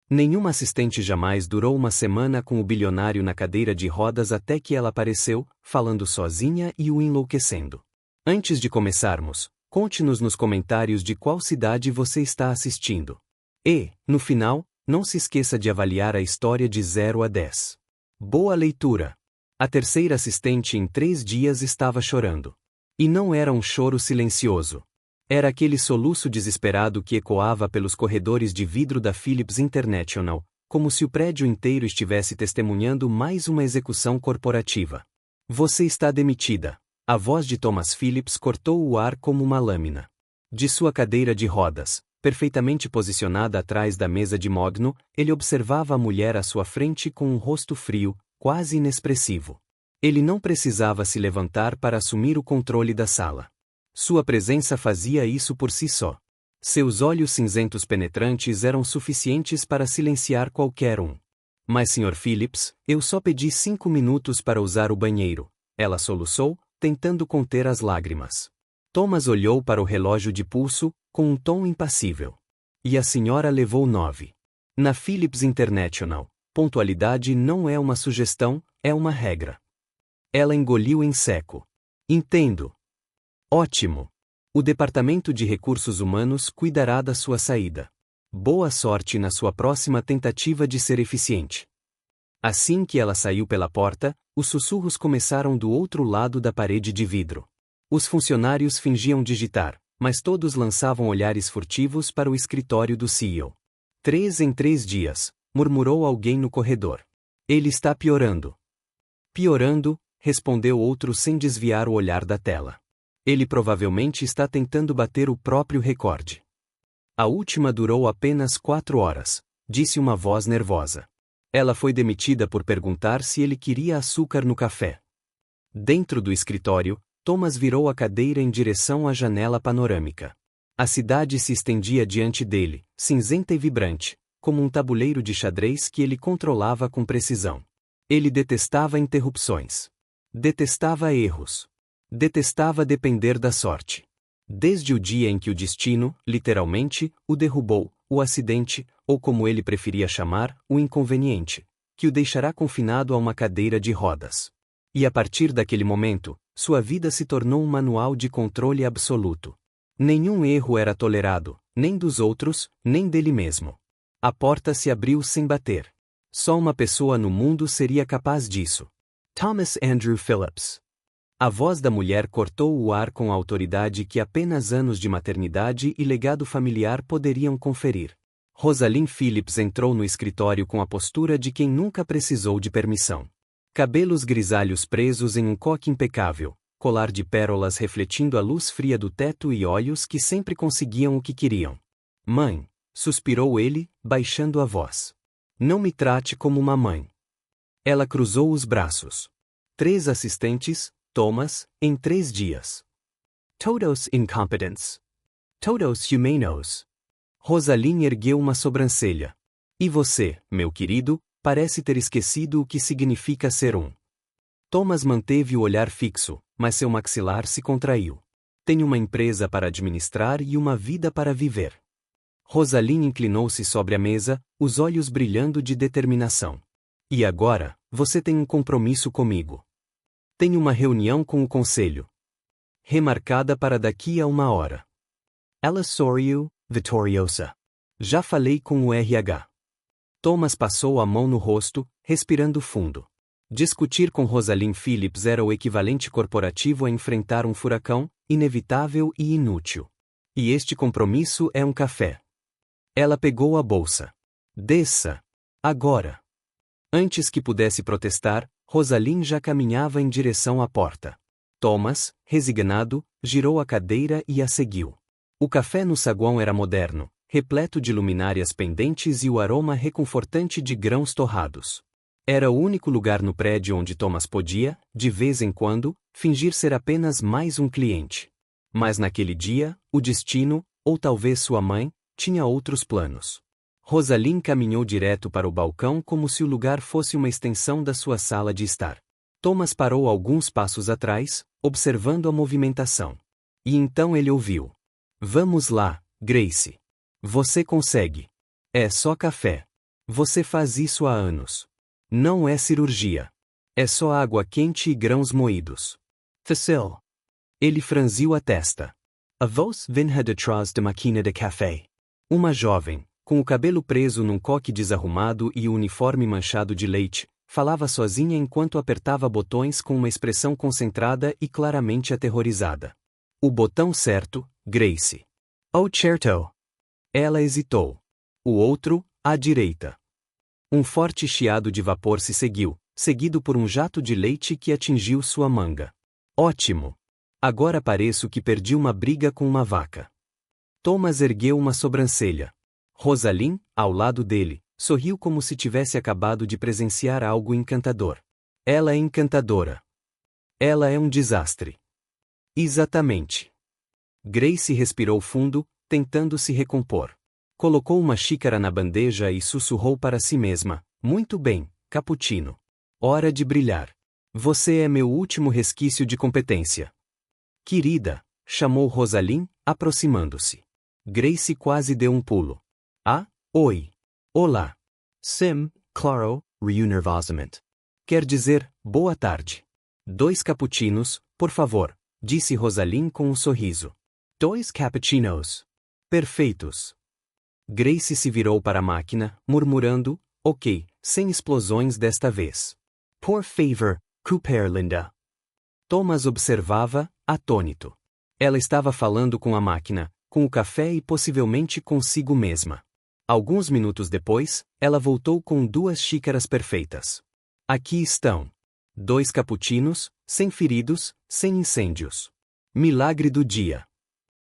Nenhuma assistente jamais durou uma semana com o bilionário na cadeira de rodas até que ela apareceu, falando sozinha e o enlouquecendo. Antes de começarmos, conte-nos nos comentários de qual cidade você está assistindo. E, no final, não se esqueça de avaliar a história de 0 a 10. Boa leitura! A terceira assistente em 3 dias estava chorando. E não era um choro silencioso. Era aquele soluço desesperado que ecoava pelos corredores de vidro da Philips International, como se o prédio inteiro estivesse testemunhando mais uma execução corporativa. Você está demitida. A voz de Thomas Phillips cortou o ar como uma lâmina. De sua cadeira de rodas, perfeitamente posicionada atrás da mesa de mogno, ele observava a mulher à sua frente com um rosto frio, quase inexpressivo. Ele não precisava se levantar para assumir o controle da sala. Sua presença fazia isso por si só. Seus olhos cinzentos penetrantes eram suficientes para silenciar qualquer um. Mas, Sr. Phillips, eu só pedi 5 minutos para usar o banheiro. Ela soluçou, tentando conter as lágrimas. Thomas olhou para o relógio de pulso, com um tom impassível. E a senhora levou 9. Na Philips International, pontualidade não é uma sugestão, é uma regra. Ela engoliu em seco. Entendo. Ótimo. O Departamento de Recursos Humanos cuidará da sua saída. Boa sorte na sua próxima tentativa de ser eficiente. Assim que ela saiu pela porta, os sussurros começaram do outro lado da parede de vidro. Os funcionários fingiam digitar, mas todos lançavam olhares furtivos para o escritório do CEO. 3 em 3 dias, murmurou alguém no corredor. Ele está piorando. Piorando, respondeu outro sem desviar o olhar da tela. Ele provavelmente está tentando bater o próprio recorde. A última durou apenas 4 horas, disse uma voz nervosa. Ela foi demitida por perguntar se ele queria açúcar no café. Dentro do escritório, Thomas virou a cadeira em direção à janela panorâmica. A cidade se estendia diante dele, cinzenta e vibrante, como um tabuleiro de xadrez que ele controlava com precisão. Ele detestava interrupções. Detestava erros. Detestava depender da sorte. Desde o dia em que o destino, literalmente, o derrubou, o acidente, ou como ele preferia chamar, o inconveniente, que o deixará confinado a uma cadeira de rodas. E a partir daquele momento, sua vida se tornou um manual de controle absoluto. Nenhum erro era tolerado, nem dos outros, nem dele mesmo. A porta se abriu sem bater. Só uma pessoa no mundo seria capaz disso. Thomas Andrew Phillips. A voz da mulher cortou o ar com a autoridade que apenas anos de maternidade e legado familiar poderiam conferir. Rosalind Phillips entrou no escritório com a postura de quem nunca precisou de permissão. Cabelos grisalhos presos em um coque impecável, colar de pérolas refletindo a luz fria do teto e olhos que sempre conseguiam o que queriam. Mãe, suspirou ele, baixando a voz. Não me trate como uma mãe. Ela cruzou os braços. 3 assistentes, Thomas, em 3 dias. Todos incompetents. Todos humanos. Rosalind ergueu uma sobrancelha. E você, meu querido, parece ter esquecido o que significa ser um. Thomas manteve o olhar fixo, mas seu maxilar se contraiu. Tenho uma empresa para administrar e uma vida para viver. Rosalind inclinou-se sobre a mesa, os olhos brilhando de determinação. E agora, você tem um compromisso comigo. Tenho uma reunião com o conselho. Remarcada para daqui a 1 hora. Ela sorriu, vitoriosa. Já falei com o RH. Thomas passou a mão no rosto, respirando fundo. Discutir com Rosalind Phillips era o equivalente corporativo a enfrentar um furacão, inevitável e inútil. E este compromisso é um café. Ela pegou a bolsa. Desça. Agora. Antes que pudesse protestar, Rosalind já caminhava em direção à porta. Thomas, resignado, girou a cadeira e a seguiu. O café no saguão era moderno, repleto de luminárias pendentes e o aroma reconfortante de grãos torrados. Era o único lugar no prédio onde Thomas podia, de vez em quando, fingir ser apenas mais um cliente. Mas naquele dia, o destino, ou talvez sua mãe, tinha outros planos. Rosalind caminhou direto para o balcão como se o lugar fosse uma extensão da sua sala de estar. Thomas parou alguns passos atrás, observando a movimentação. E então ele ouviu. Vamos lá, Grace. Você consegue. É só café. Você faz isso há anos. Não é cirurgia. É só água quente e grãos moídos. Facile. Ele franziu a testa. A voz vinha detrás da máquina de café. Uma jovem, com o cabelo preso num coque desarrumado e o uniforme manchado de leite, falava sozinha enquanto apertava botões com uma expressão concentrada e claramente aterrorizada. O botão certo, Grace. Oh, certo. Ela hesitou. O outro, à direita. Um forte chiado de vapor se seguiu, seguido por um jato de leite que atingiu sua manga. Ótimo! Agora pareço que perdi uma briga com uma vaca. Thomas ergueu uma sobrancelha. Rosalind, ao lado dele, sorriu como se tivesse acabado de presenciar algo encantador. Ela é encantadora. Ela é um desastre. Exatamente. Grace respirou fundo, tentando se recompor. Colocou uma xícara na bandeja e sussurrou para si mesma: muito bem, cappuccino. Hora de brilhar. Você é meu último resquício de competência. Querida, chamou Rosalind, aproximando-se. Grace quase deu um pulo. Ah, oi. Olá. Sim, claro, nervosamente. Quer dizer, boa tarde. 2 cappuccinos, por favor, disse Rosalind com um sorriso. 2 cappuccinos. Perfeitos. Grace se virou para a máquina, murmurando, ok, sem explosões desta vez. Por favor, Cooper Linda. Thomas observava, atônito. Ela estava falando com a máquina, com o café e possivelmente consigo mesma. Alguns minutos depois, ela voltou com 2 xícaras perfeitas. Aqui estão. 2 cappuccinos, sem feridos, sem incêndios. Milagre do dia.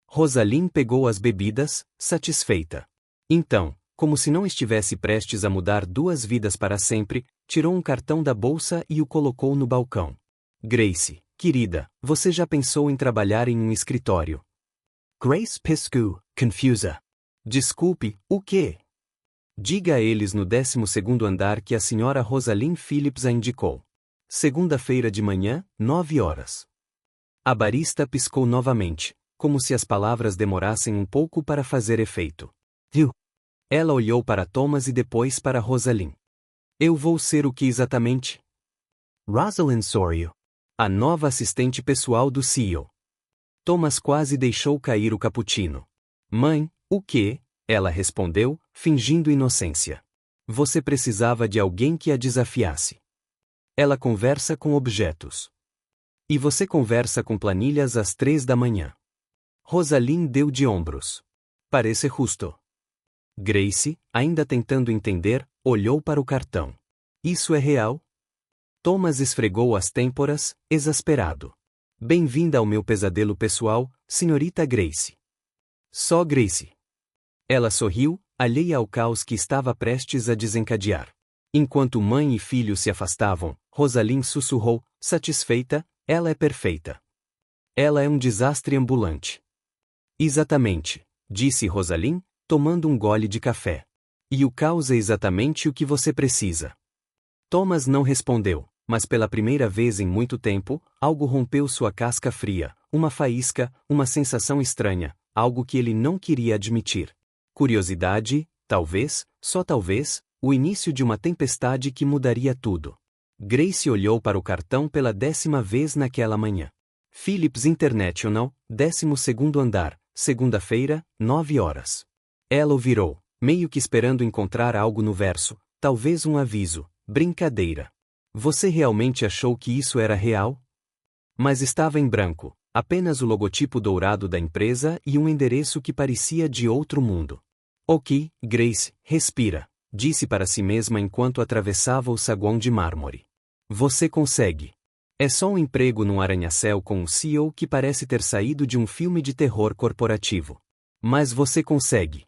Rosalind pegou as bebidas, satisfeita. Então, como se não estivesse prestes a mudar 2 vidas para sempre, tirou um cartão da bolsa e o colocou no balcão. Grace, querida, você já pensou em trabalhar em um escritório? Grace piscou, confusa. Desculpe, o quê? Diga a eles no 12º andar que a senhora Rosalind Phillips a indicou. Segunda-feira de manhã, 9 horas. A barista piscou novamente, como se as palavras demorassem um pouco para fazer efeito. Viu? Ela olhou para Thomas e depois para Rosalind. Eu vou ser o que exatamente? Rosalind Sorio. A nova assistente pessoal do CEO. Thomas quase deixou cair o cappuccino. Mãe, o quê? Ela respondeu, fingindo inocência. Você precisava de alguém que a desafiasse. Ela conversa com objetos. E você conversa com planilhas às 3 da manhã. Rosalind deu de ombros. Parece justo. Grace, ainda tentando entender, olhou para o cartão. Isso é real? Thomas esfregou as têmporas, exasperado. Bem-vinda ao meu pesadelo pessoal, senhorita Grace. Só Grace. Ela sorriu, alheia ao caos que estava prestes a desencadear. Enquanto mãe e filho se afastavam, Rosalind sussurrou, satisfeita, ela é perfeita. Ela é um desastre ambulante. Exatamente, disse Rosalind, tomando um gole de café. E o caos é exatamente o que você precisa. Thomas não respondeu, mas pela primeira vez em muito tempo, algo rompeu sua casca fria, uma faísca, uma sensação estranha, algo que ele não queria admitir. Curiosidade, talvez, só talvez, o início de uma tempestade que mudaria tudo. Grace olhou para o cartão pela 10ª vez naquela manhã. Phillips International, 12º andar, segunda-feira, 9 horas. Ela o virou, meio que esperando encontrar algo no verso, talvez um aviso, brincadeira. Você realmente achou que isso era real? Mas estava em branco, apenas o logotipo dourado da empresa e um endereço que parecia de outro mundo. Ok, Grace, respira, disse para si mesma enquanto atravessava o saguão de mármore. Você consegue. É só um emprego num arranha-céu com um CEO que parece ter saído de um filme de terror corporativo. Mas você consegue.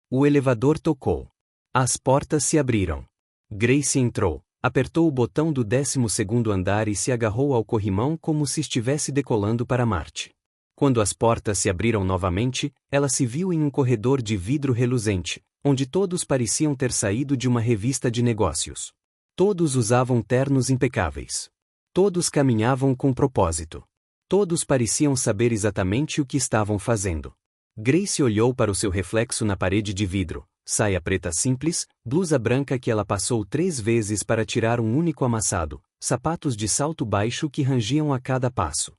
O elevador tocou. As portas se abriram. Grace entrou, apertou o botão do 12º andar e se agarrou ao corrimão como se estivesse decolando para Marte. Quando as portas se abriram novamente, ela se viu em um corredor de vidro reluzente, onde todos pareciam ter saído de uma revista de negócios. Todos usavam ternos impecáveis. Todos caminhavam com propósito. Todos pareciam saber exatamente o que estavam fazendo. Grace olhou para o seu reflexo na parede de vidro, saia preta simples, blusa branca que ela passou 3 vezes para tirar um único amassado, sapatos de salto baixo que rangiam a cada passo.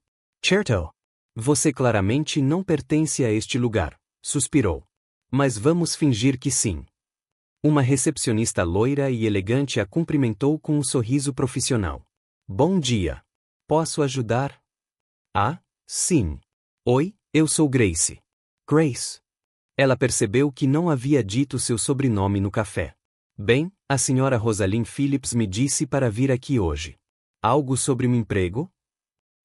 Certo. Você claramente não pertence a este lugar, suspirou. Mas vamos fingir que sim. Uma recepcionista loira e elegante a cumprimentou com um sorriso profissional. Bom dia. Posso ajudar? Ah, sim. Oi, eu sou Grace. Grace. Ela percebeu que não havia dito seu sobrenome no café. Bem, a senhora Rosalind Phillips me disse para vir aqui hoje. Algo sobre um emprego?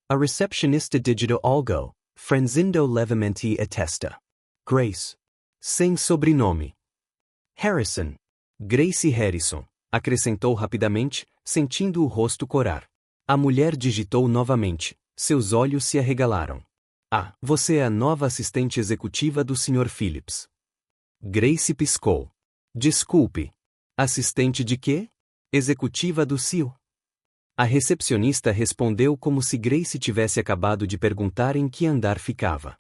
A recepcionista digitou algo, franzindo levemente a testa. Grace. Sem sobrenome. Harrison. Grace Harrison, acrescentou rapidamente, sentindo o rosto corar. A mulher digitou novamente. Seus olhos se arregalaram. Ah, você é a nova assistente executiva do Sr. Phillips. Grace piscou. Desculpe. Assistente de quê? Executiva do CEO. A recepcionista respondeu como se Grace tivesse acabado de perguntar em que andar ficava.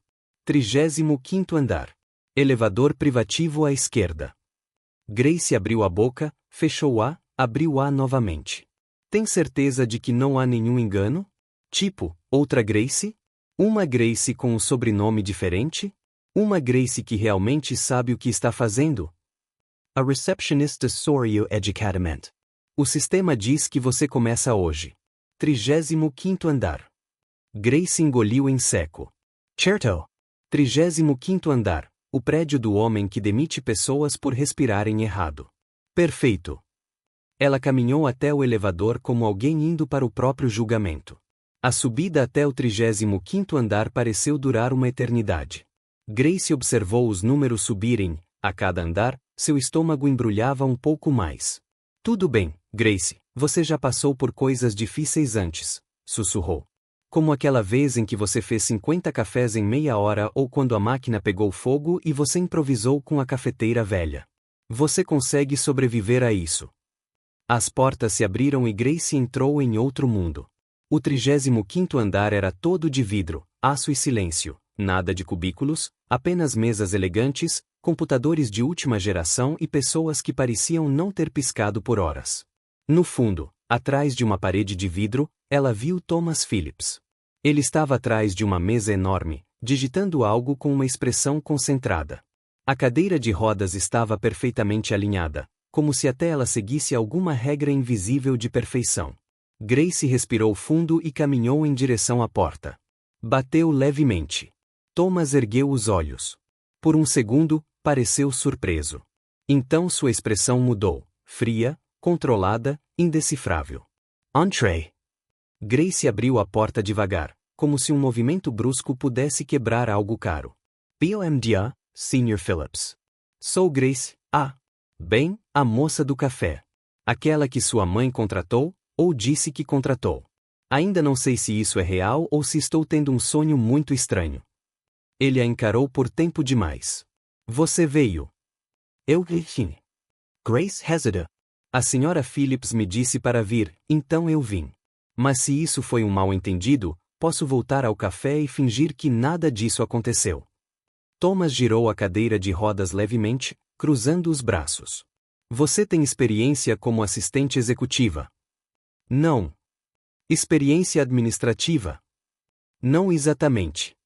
35º andar. Elevador privativo à esquerda. Grace abriu a boca, fechou-a, abriu-a novamente. Tem certeza de que não há nenhum engano? Tipo, outra Grace? Uma Grace com um sobrenome diferente? Uma Grace que realmente sabe o que está fazendo? A receptionist saw you educadamente. O sistema diz que você começa hoje. 35º andar. Grace engoliu em seco. Certo. 35º andar, o prédio do homem que demite pessoas por respirarem errado. Perfeito. Ela caminhou até o elevador como alguém indo para o próprio julgamento. A subida até o 35º andar pareceu durar uma eternidade. Grace observou os números subirem, a cada andar, seu estômago embrulhava um pouco mais. Tudo bem, Grace, você já passou por coisas difíceis antes, sussurrou. Como aquela vez em que você fez 50 cafés em meia hora ou quando a máquina pegou fogo e você improvisou com a cafeteira velha. Você consegue sobreviver a isso. As portas se abriram e Grace entrou em outro mundo. O 35º andar era todo de vidro, aço e silêncio, nada de cubículos, apenas mesas elegantes, computadores de última geração e pessoas que pareciam não ter piscado por horas. No fundo, atrás de uma parede de vidro, ela viu Thomas Phillips. Ele estava atrás de uma mesa enorme, digitando algo com uma expressão concentrada. A cadeira de rodas estava perfeitamente alinhada, como se até ela seguisse alguma regra invisível de perfeição. Grace respirou fundo e caminhou em direção à porta. Bateu levemente. Thomas ergueu os olhos. Por um segundo, pareceu surpreso. Então sua expressão mudou, fria, controlada, indecifrável. Entrez. Grace abriu a porta devagar, como se um movimento brusco pudesse quebrar algo caro. BOMDA, Sr. Phillips. Sou Grace, bem, a moça do café. Aquela que sua mãe contratou, ou disse que contratou. Ainda não sei se isso é real ou se estou tendo um sonho muito estranho. Ele a encarou por tempo demais. Você veio. Eu vim. Grace hesita. A senhora Phillips me disse para vir, então eu vim. Mas se isso foi um mal-entendido, posso voltar ao café e fingir que nada disso aconteceu. Thomas girou a cadeira de rodas levemente, cruzando os braços. Você tem experiência como assistente executiva? Não. Experiência administrativa? Não exatamente.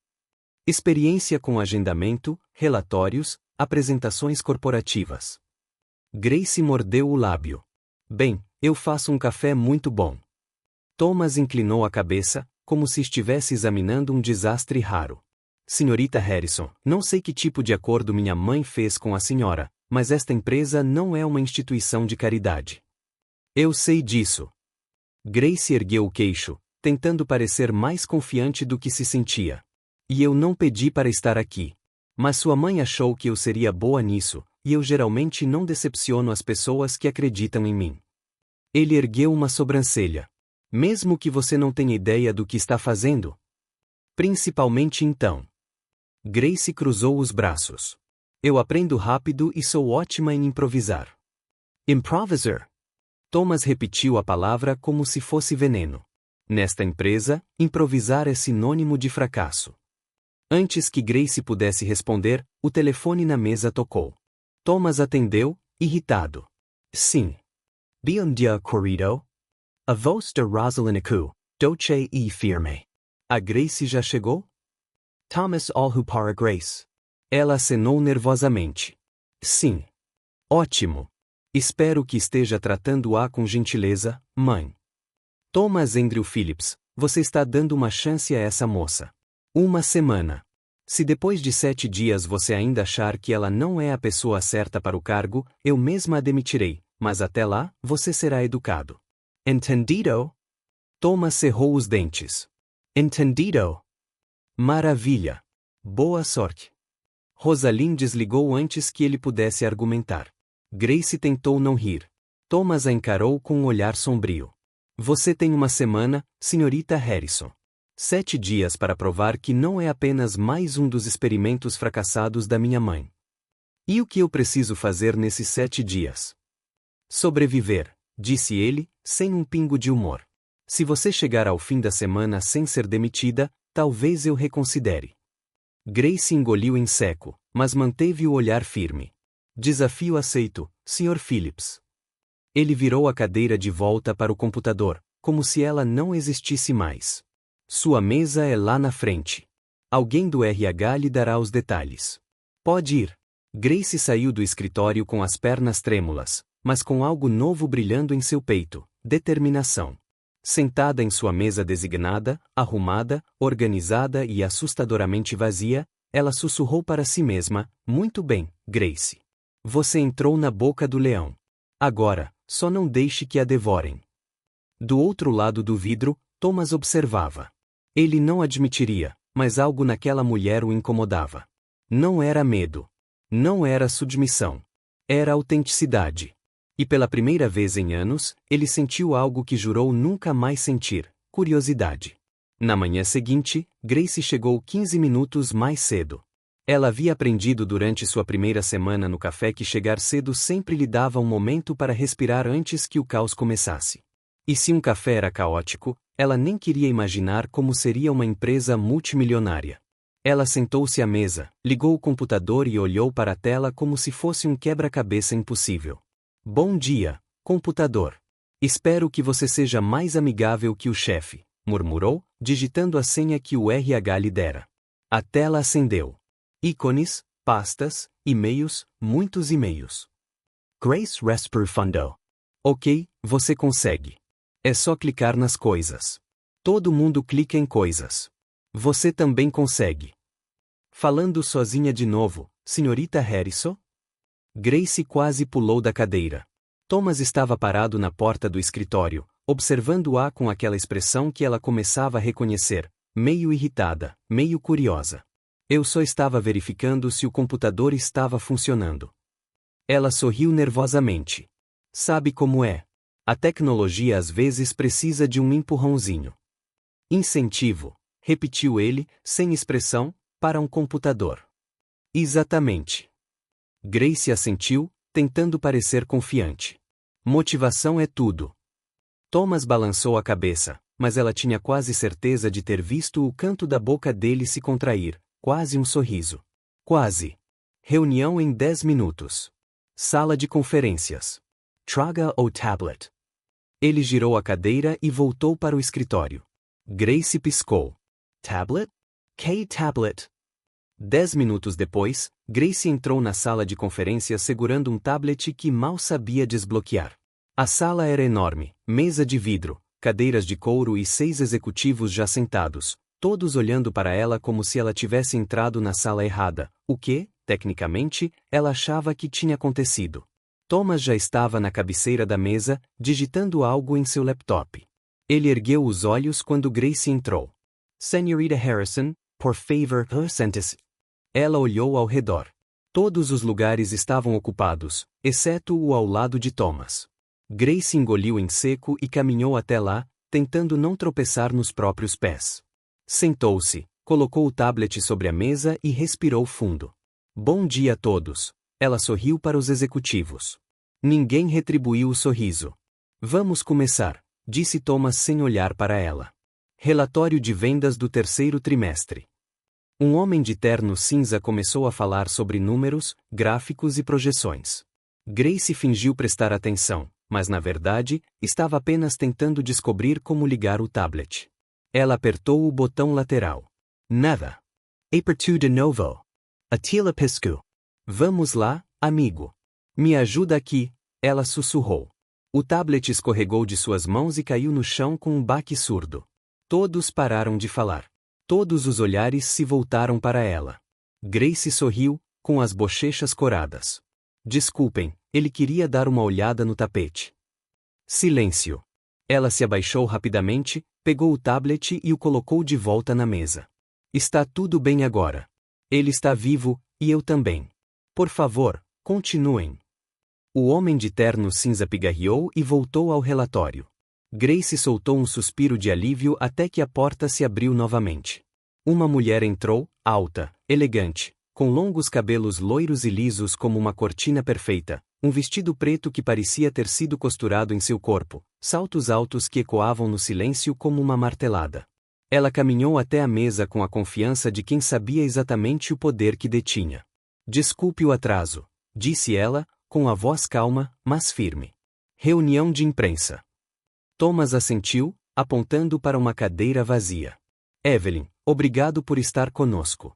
Experiência com agendamento, relatórios, apresentações corporativas. Grace mordeu o lábio. Bem, eu faço um café muito bom. Thomas inclinou a cabeça, como se estivesse examinando um desastre raro. Senhorita Harrison, não sei que tipo de acordo minha mãe fez com a senhora, mas esta empresa não é uma instituição de caridade. Eu sei disso. Grace ergueu o queixo, tentando parecer mais confiante do que se sentia. E eu não pedi para estar aqui. Mas sua mãe achou que eu seria boa nisso, e eu geralmente não decepciono as pessoas que acreditam em mim. Ele ergueu uma sobrancelha. Mesmo que você não tenha ideia do que está fazendo? Principalmente então. Grace cruzou os braços. Eu aprendo rápido e sou ótima em improvisar. Improviser. Thomas repetiu a palavra como se fosse veneno. Nesta empresa, improvisar é sinônimo de fracasso. Antes que Grace pudesse responder, o telefone na mesa tocou. Thomas atendeu, irritado. Sim. Bom dia, querido. A voz de Rosalinico, doce e firme. A Grace já chegou? Thomas olhou para Grace. Ela acenou nervosamente. Sim. Ótimo. Espero que esteja tratando-a com gentileza, mãe. Thomas Andrew Phillips, você está dando uma chance a essa moça. Uma semana. Se depois de 7 dias você ainda achar que ela não é a pessoa certa para o cargo, eu mesma a demitirei, mas até lá, você será educado. Entendido? Thomas cerrou os dentes. Entendido? Maravilha. Boa sorte. Rosalind desligou antes que ele pudesse argumentar. Grace tentou não rir. Thomas a encarou com um olhar sombrio. Você tem uma semana, senhorita Harrison. 7 dias para provar que não é apenas mais um dos experimentos fracassados da minha mãe. E o que eu preciso fazer nesses 7 dias? Sobreviver, disse ele, sem um pingo de humor. Se você chegar ao fim da semana sem ser demitida, talvez eu reconsidere. Grace engoliu em seco, mas manteve o olhar firme. Desafio aceito, Sr. Phillips. Ele virou a cadeira de volta para o computador, como se ela não existisse mais. Sua mesa é lá na frente. Alguém do RH lhe dará os detalhes. Pode ir. Grace saiu do escritório com as pernas trêmulas, mas com algo novo brilhando em seu peito, determinação. Sentada em sua mesa designada, arrumada, organizada e assustadoramente vazia, ela sussurrou para si mesma, muito bem, Grace. Você entrou na boca do leão. Agora, só não deixe que a devorem. Do outro lado do vidro, Thomas observava. Ele não admitiria, mas algo naquela mulher o incomodava. Não era medo. Não era submissão. Era autenticidade. E pela primeira vez em anos, ele sentiu algo que jurou nunca mais sentir, curiosidade. Na manhã seguinte, Grace chegou 15 minutos mais cedo. Ela havia aprendido durante sua primeira semana no café que chegar cedo sempre lhe dava um momento para respirar antes que o caos começasse. E se um café era caótico, ela nem queria imaginar como seria uma empresa multimilionária. Ela sentou-se à mesa, ligou o computador e olhou para a tela como se fosse um quebra-cabeça impossível. Bom dia, computador. Espero que você seja mais amigável que o chefe, murmurou, digitando a senha que o RH lhe dera. A tela acendeu. Ícones, pastas, e-mails, muitos e-mails. Grace respirando. Ok, você consegue. É só clicar nas coisas. Todo mundo clica em coisas. Você também consegue. Falando sozinha de novo, senhorita Harrison? Grace quase pulou da cadeira. Thomas estava parado na porta do escritório, observando-a com aquela expressão que ela começava a reconhecer, meio irritada, meio curiosa. Eu só estava verificando se o computador estava funcionando. Ela sorriu nervosamente. Sabe como é? A tecnologia às vezes precisa de um empurrãozinho. Incentivo, repetiu ele, sem expressão, para um computador. Exatamente. Grace assentiu, tentando parecer confiante. Motivação é tudo. Thomas balançou a cabeça, mas ela tinha quase certeza de ter visto o canto da boca dele se contrair, quase um sorriso. Quase. Reunião em 10 minutos. Sala de conferências. Traga o tablet. Ele girou a cadeira e voltou para o escritório. Grace piscou. Tablet? Que tablet? 10 minutos depois, Grace entrou na sala de conferências segurando um tablet que mal sabia desbloquear. A sala era enorme, mesa de vidro, cadeiras de couro e 6 executivos já sentados, todos olhando para ela como se ela tivesse entrado na sala errada, o que, tecnicamente, ela achava que tinha acontecido. Thomas já estava na cabeceira da mesa, digitando algo em seu laptop. Ele ergueu os olhos quando Grace entrou. Senhorita Harrison, por favor, sente-se. Ela olhou ao redor. Todos os lugares estavam ocupados, exceto o ao lado de Thomas. Grace engoliu em seco e caminhou até lá, tentando não tropeçar nos próprios pés. Sentou-se, colocou o tablet sobre a mesa e respirou fundo. Bom dia a todos. Ela sorriu para os executivos. Ninguém retribuiu o sorriso. Vamos começar, disse Thomas sem olhar para ela. Relatório de vendas do terceiro trimestre. Um homem de terno cinza começou a falar sobre números, gráficos e projeções. Grace fingiu prestar atenção, mas na verdade, estava apenas tentando descobrir como ligar o tablet. Ela apertou o botão lateral. Nada. Apertou de novo. Atila piscou. Vamos lá, amigo. Me ajuda aqui, ela sussurrou. O tablet escorregou de suas mãos e caiu no chão com um baque surdo. Todos pararam de falar. Todos os olhares se voltaram para ela. Grace sorriu, com as bochechas coradas. Desculpem, ele queria dar uma olhada no tapete. Silêncio. Ela se abaixou rapidamente, pegou o tablet e o colocou de volta na mesa. Está tudo bem agora. Ele está vivo, e eu também. Por favor, continuem. O homem de terno cinza pigarreou e voltou ao relatório. Grace soltou um suspiro de alívio até que a porta se abriu novamente. Uma mulher entrou, alta, elegante, com longos cabelos loiros e lisos como uma cortina perfeita, um vestido preto que parecia ter sido costurado em seu corpo, saltos altos que ecoavam no silêncio como uma martelada. Ela caminhou até a mesa com a confiança de quem sabia exatamente o poder que detinha. Desculpe o atraso, disse ela, com a voz calma, mas firme. Reunião de imprensa. Thomas assentiu, apontando para uma cadeira vazia. Evelyn, obrigado por estar conosco.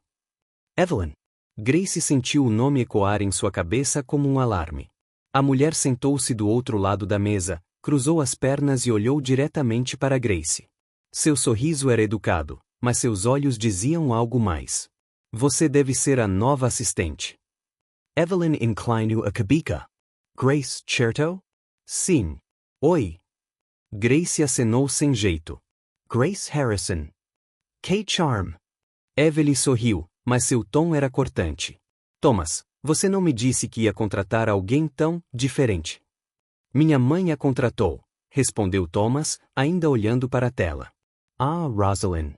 Evelyn. Grace sentiu o nome ecoar em sua cabeça como um alarme. A mulher sentou-se do outro lado da mesa, cruzou as pernas e olhou diretamente para Grace. Seu sorriso era educado, mas seus olhos diziam algo mais. Você deve ser a nova assistente. Evelyn inclinou a cabeça. Grace, certo? Sim. Oi. Grace acenou sem jeito. Grace Harrison. Que charm. Evelyn sorriu, mas seu tom era cortante. Thomas, você não me disse que ia contratar alguém tão diferente. Minha mãe a contratou, respondeu Thomas, ainda olhando para a tela. Ah, Rosalind.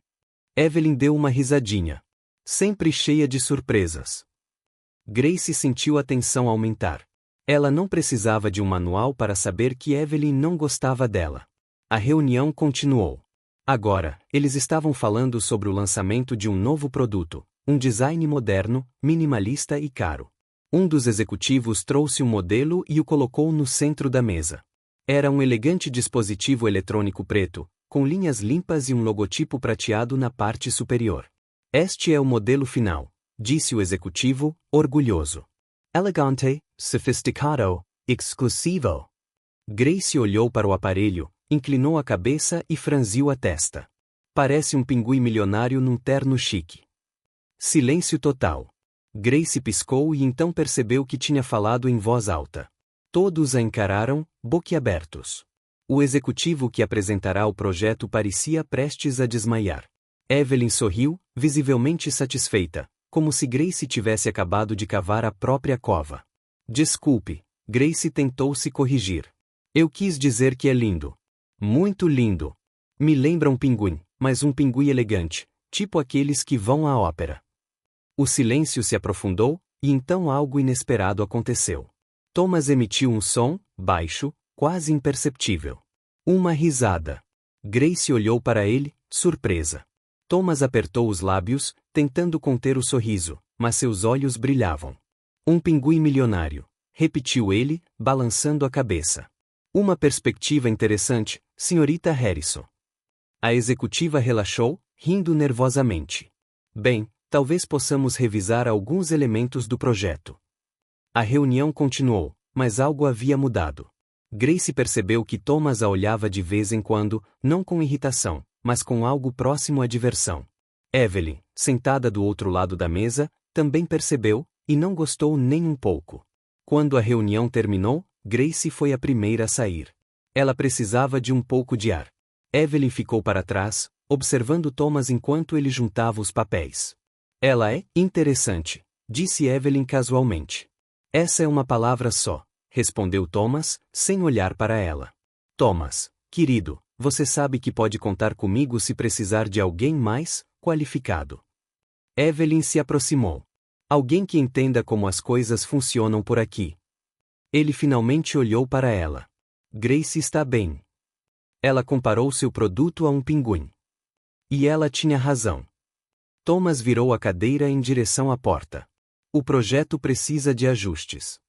Evelyn deu uma risadinha. Sempre cheia de surpresas. Grace sentiu a tensão aumentar. Ela não precisava de um manual para saber que Evelyn não gostava dela. A reunião continuou. Agora, eles estavam falando sobre o lançamento de um novo produto, um design moderno, minimalista e caro. Um dos executivos trouxe um modelo e o colocou no centro da mesa. Era um elegante dispositivo eletrônico preto, com linhas limpas e um logotipo prateado na parte superior. Este é o modelo final, disse o executivo, orgulhoso. Elegante, sofisticado, exclusivo. Grace olhou para o aparelho, inclinou a cabeça e franziu a testa. Parece um pinguim milionário num terno chique. Silêncio total. Grace piscou e então percebeu que tinha falado em voz alta. Todos a encararam, boquiabertos. O executivo que apresentará o projeto parecia prestes a desmaiar. Evelyn sorriu, visivelmente satisfeita, como se Grace tivesse acabado de cavar a própria cova. Desculpe, Grace tentou se corrigir. Eu quis dizer que é lindo. Muito lindo. Me lembra um pinguim, mas um pinguim elegante, tipo aqueles que vão à ópera. O silêncio se aprofundou, e então algo inesperado aconteceu. Thomas emitiu um som, baixo, quase imperceptível. Uma risada. Grace olhou para ele, surpresa. Thomas apertou os lábios, tentando conter o sorriso, mas seus olhos brilhavam. Um pinguim milionário, repetiu ele, balançando a cabeça. Uma perspectiva interessante, senhorita Harrison. A executiva relaxou, rindo nervosamente. Bem, talvez possamos revisar alguns elementos do projeto. A reunião continuou, mas algo havia mudado. Grace percebeu que Thomas a olhava de vez em quando, não com irritação, mas com algo próximo à diversão. Evelyn, sentada do outro lado da mesa, também percebeu, e não gostou nem um pouco. Quando a reunião terminou, Grace foi a primeira a sair. Ela precisava de um pouco de ar. Evelyn ficou para trás, observando Thomas enquanto ele juntava os papéis. Ela é interessante, disse Evelyn casualmente. Essa é uma palavra só, respondeu Thomas, sem olhar para ela. Thomas, querido, você sabe que pode contar comigo se precisar de alguém mais qualificado. Evelyn se aproximou. Alguém que entenda como as coisas funcionam por aqui. Ele finalmente olhou para ela. Grace está bem. Ela comparou seu produto a um pinguim. E ela tinha razão. Thomas virou a cadeira em direção à porta. O projeto precisa de ajustes.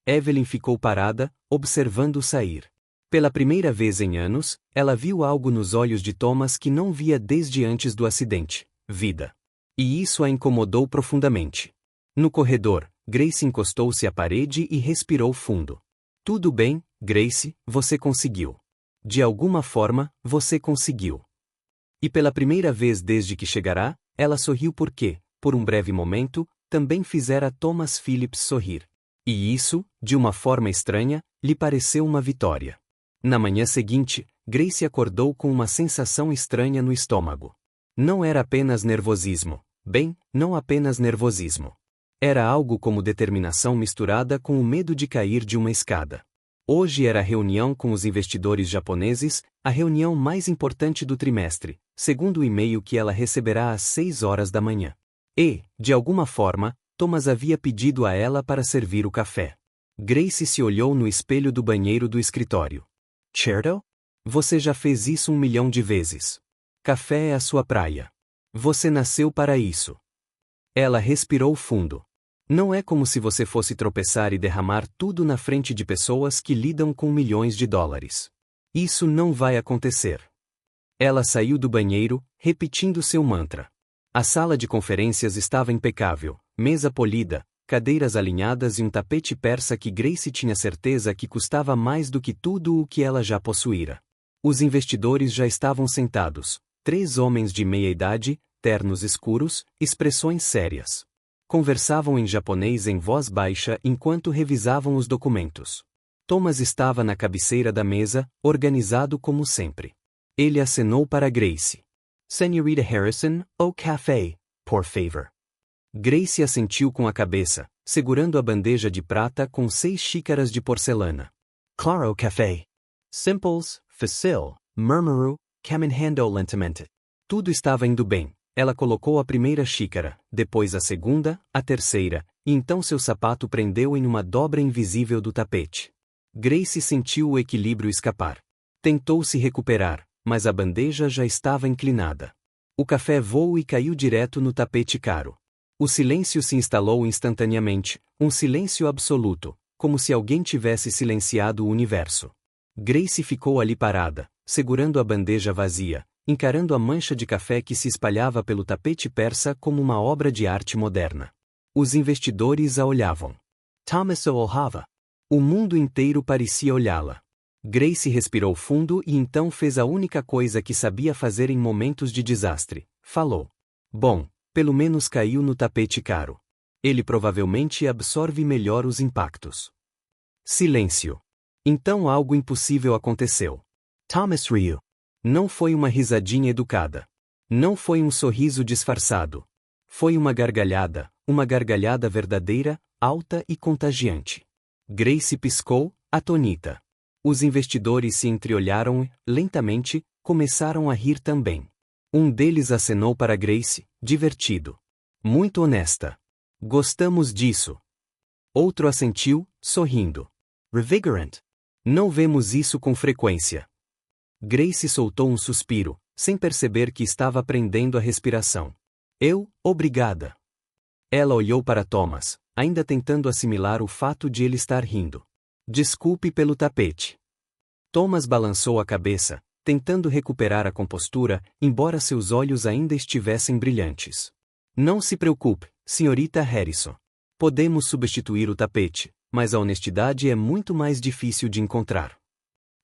Evelyn ficou parada, observando-o sair. Pela primeira vez em anos, ela viu algo nos olhos de Thomas que não via desde antes do acidente: vida. E isso a incomodou profundamente. No corredor, Grace encostou-se à parede e respirou fundo. Tudo bem, Grace, você conseguiu. De alguma forma, você conseguiu. E pela primeira vez desde que chegará, ela sorriu porque, por um breve momento, também fizera Thomas Phillips sorrir. E isso, de uma forma estranha, lhe pareceu uma vitória. Na manhã seguinte, Grace acordou com uma sensação estranha no estômago. Não era apenas nervosismo. Bem, não apenas nervosismo. Era algo como determinação misturada com o medo de cair de uma escada. Hoje era a reunião com os investidores japoneses, a reunião mais importante do trimestre, segundo o e-mail que ela receberá às 6 horas da manhã. E, de alguma forma, Thomas havia pedido a ela para servir o café. Grace se olhou no espelho do banheiro do escritório. Cherto? Você já fez isso 1 milhão de vezes. Café é a sua praia. Você nasceu para isso. Ela respirou fundo. Não é como se você fosse tropeçar e derramar tudo na frente de pessoas que lidam com milhões de dólares. Isso não vai acontecer. Ela saiu do banheiro, repetindo seu mantra. A sala de conferências estava impecável, mesa polida, cadeiras alinhadas e um tapete persa que Grace tinha certeza que custava mais do que tudo o que ela já possuíra. Os investidores já estavam sentados, 3 homens de meia idade, ternos escuros, expressões sérias. Conversavam em japonês em voz baixa enquanto revisavam os documentos. Thomas estava na cabeceira da mesa, organizado como sempre. Ele acenou para Grace. Senhorita Harrison, o café, por favor. Grace assentiu com a cabeça, segurando a bandeja de prata com 6 xícaras de porcelana. Claro café. Simples, facile, murmurou, caminhando lentamente. Tudo estava indo bem. Ela colocou a primeira xícara, depois a segunda, a terceira, e então seu sapato prendeu em uma dobra invisível do tapete. Grace sentiu o equilíbrio escapar. Tentou se recuperar, mas a bandeja já estava inclinada. O café voou e caiu direto no tapete caro. O silêncio se instalou instantaneamente, um silêncio absoluto, como se alguém tivesse silenciado o universo. Grace ficou ali parada, segurando a bandeja vazia, encarando a mancha de café que se espalhava pelo tapete persa como uma obra de arte moderna. Os investidores a olhavam. Thomas o olhava. O mundo inteiro parecia olhá-la. Grace respirou fundo e então fez a única coisa que sabia fazer em momentos de desastre. Falou. Bom, pelo menos caiu no tapete caro. Ele provavelmente absorve melhor os impactos. Silêncio. Então algo impossível aconteceu. Thomas riu. Não foi uma risadinha educada. Não foi um sorriso disfarçado. Foi uma gargalhada verdadeira, alta e contagiante. Grace piscou, atonita. Os investidores se entreolharam e, lentamente, começaram a rir também. Um deles acenou para Grace, divertido. Muito honesta. Gostamos disso. Outro assentiu, sorrindo. Revigorant. Não vemos isso com frequência. Grace soltou um suspiro, sem perceber que estava prendendo a respiração. Obrigada. Ela olhou para Thomas, ainda tentando assimilar o fato de ele estar rindo. Desculpe pelo tapete. Thomas balançou a cabeça, tentando recuperar a compostura, embora seus olhos ainda estivessem brilhantes. Não se preocupe, senhorita Harrison. Podemos substituir o tapete, mas a honestidade é muito mais difícil de encontrar.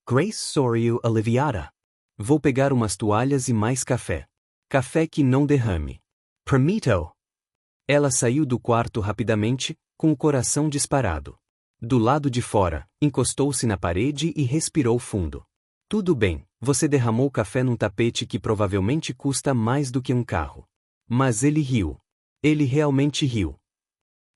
Grace sorriu aliviada. Vou pegar umas toalhas e mais café. Café que não derrame. Permito. Ela saiu do quarto rapidamente, com o coração disparado. Do lado de fora, encostou-se na parede e respirou fundo. Tudo bem, você derramou café num tapete que provavelmente custa mais do que um carro. Mas ele riu. Ele realmente riu.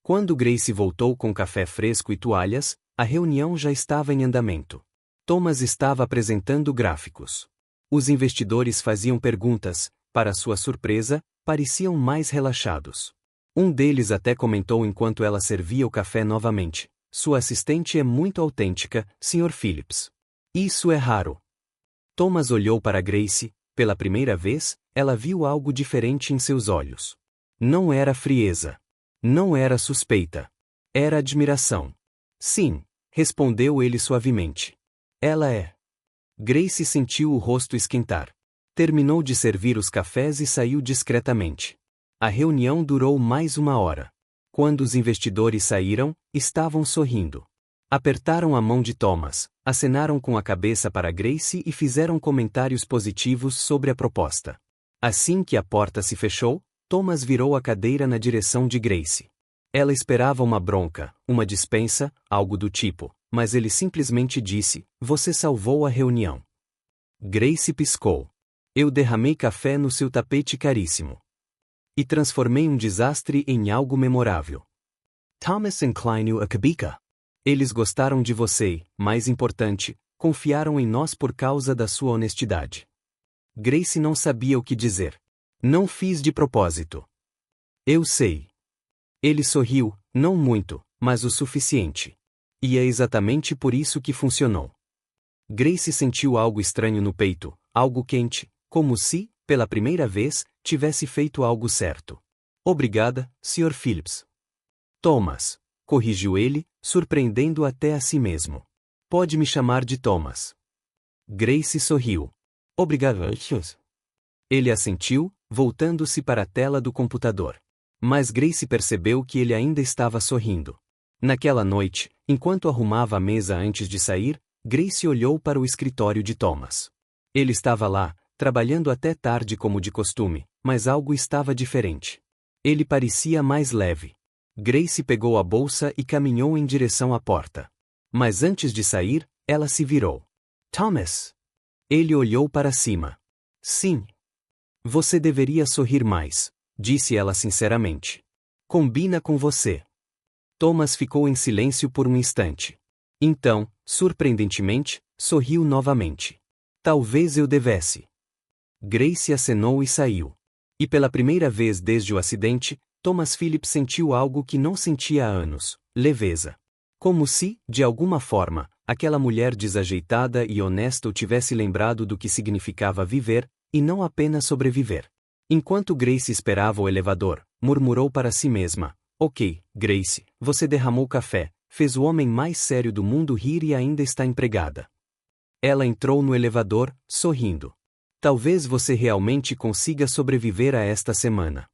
Quando Grace voltou com café fresco e toalhas, a reunião já estava em andamento. Thomas estava apresentando gráficos. Os investidores faziam perguntas, para sua surpresa, pareciam mais relaxados. Um deles até comentou enquanto ela servia o café novamente. Sua assistente é muito autêntica, Sr. Phillips. Isso é raro. Thomas olhou para Grace, pela primeira vez, ela viu algo diferente em seus olhos. Não era frieza. Não era suspeita. Era admiração. Sim, respondeu ele suavemente. Ela é. Grace sentiu o rosto esquentar. Terminou de servir os cafés e saiu discretamente. A reunião durou mais 1 hora. Quando os investidores saíram, estavam sorrindo. Apertaram a mão de Thomas, acenaram com a cabeça para Grace e fizeram comentários positivos sobre a proposta. Assim que a porta se fechou, Thomas virou a cadeira na direção de Grace. Ela esperava uma bronca, uma dispensa, algo do tipo, mas ele simplesmente disse: "Você salvou a reunião." Grace piscou. "Eu derramei café no seu tapete caríssimo. E transformei um desastre em algo memorável." Thomas inclinou a cabeça. "Eles gostaram de você e, mais importante, confiaram em nós por causa da sua honestidade." Grace não sabia o que dizer. "Não fiz de propósito." "Eu sei." Ele sorriu, não muito, mas o suficiente. E é exatamente por isso que funcionou. Grace sentiu algo estranho no peito, algo quente, como se, pela primeira vez, tivesse feito algo certo. "Obrigada, Sr. Phillips." "Thomas," corrigiu ele, surpreendendo até a si mesmo. "Pode me chamar de Thomas." Grace sorriu. "Obrigado, Sr." Ele assentiu, voltando-se para a tela do computador. Mas Grace percebeu que ele ainda estava sorrindo. Naquela noite, enquanto arrumava a mesa antes de sair, Grace olhou para o escritório de Thomas. Ele estava lá, trabalhando até tarde como de costume, mas algo estava diferente. Ele parecia mais leve. Grace pegou a bolsa e caminhou em direção à porta. Mas antes de sair, ela se virou. "Thomas!" Ele olhou para cima. "Sim. Você deveria sorrir mais", disse ela sinceramente. "Combina com você." Thomas ficou em silêncio por um instante. Então, surpreendentemente, sorriu novamente. "Talvez eu devesse." Grace acenou e saiu. E pela primeira vez desde o acidente, Thomas Phillips sentiu algo que não sentia há anos: leveza. Como se, de alguma forma, aquela mulher desajeitada e honesta o tivesse lembrado do que significava viver, e não apenas sobreviver. Enquanto Grace esperava o elevador, murmurou para si mesma: "Ok, Grace, você derramou café, fez o homem mais sério do mundo rir e ainda está empregada." Ela entrou no elevador, sorrindo. "Talvez você realmente consiga sobreviver a esta semana."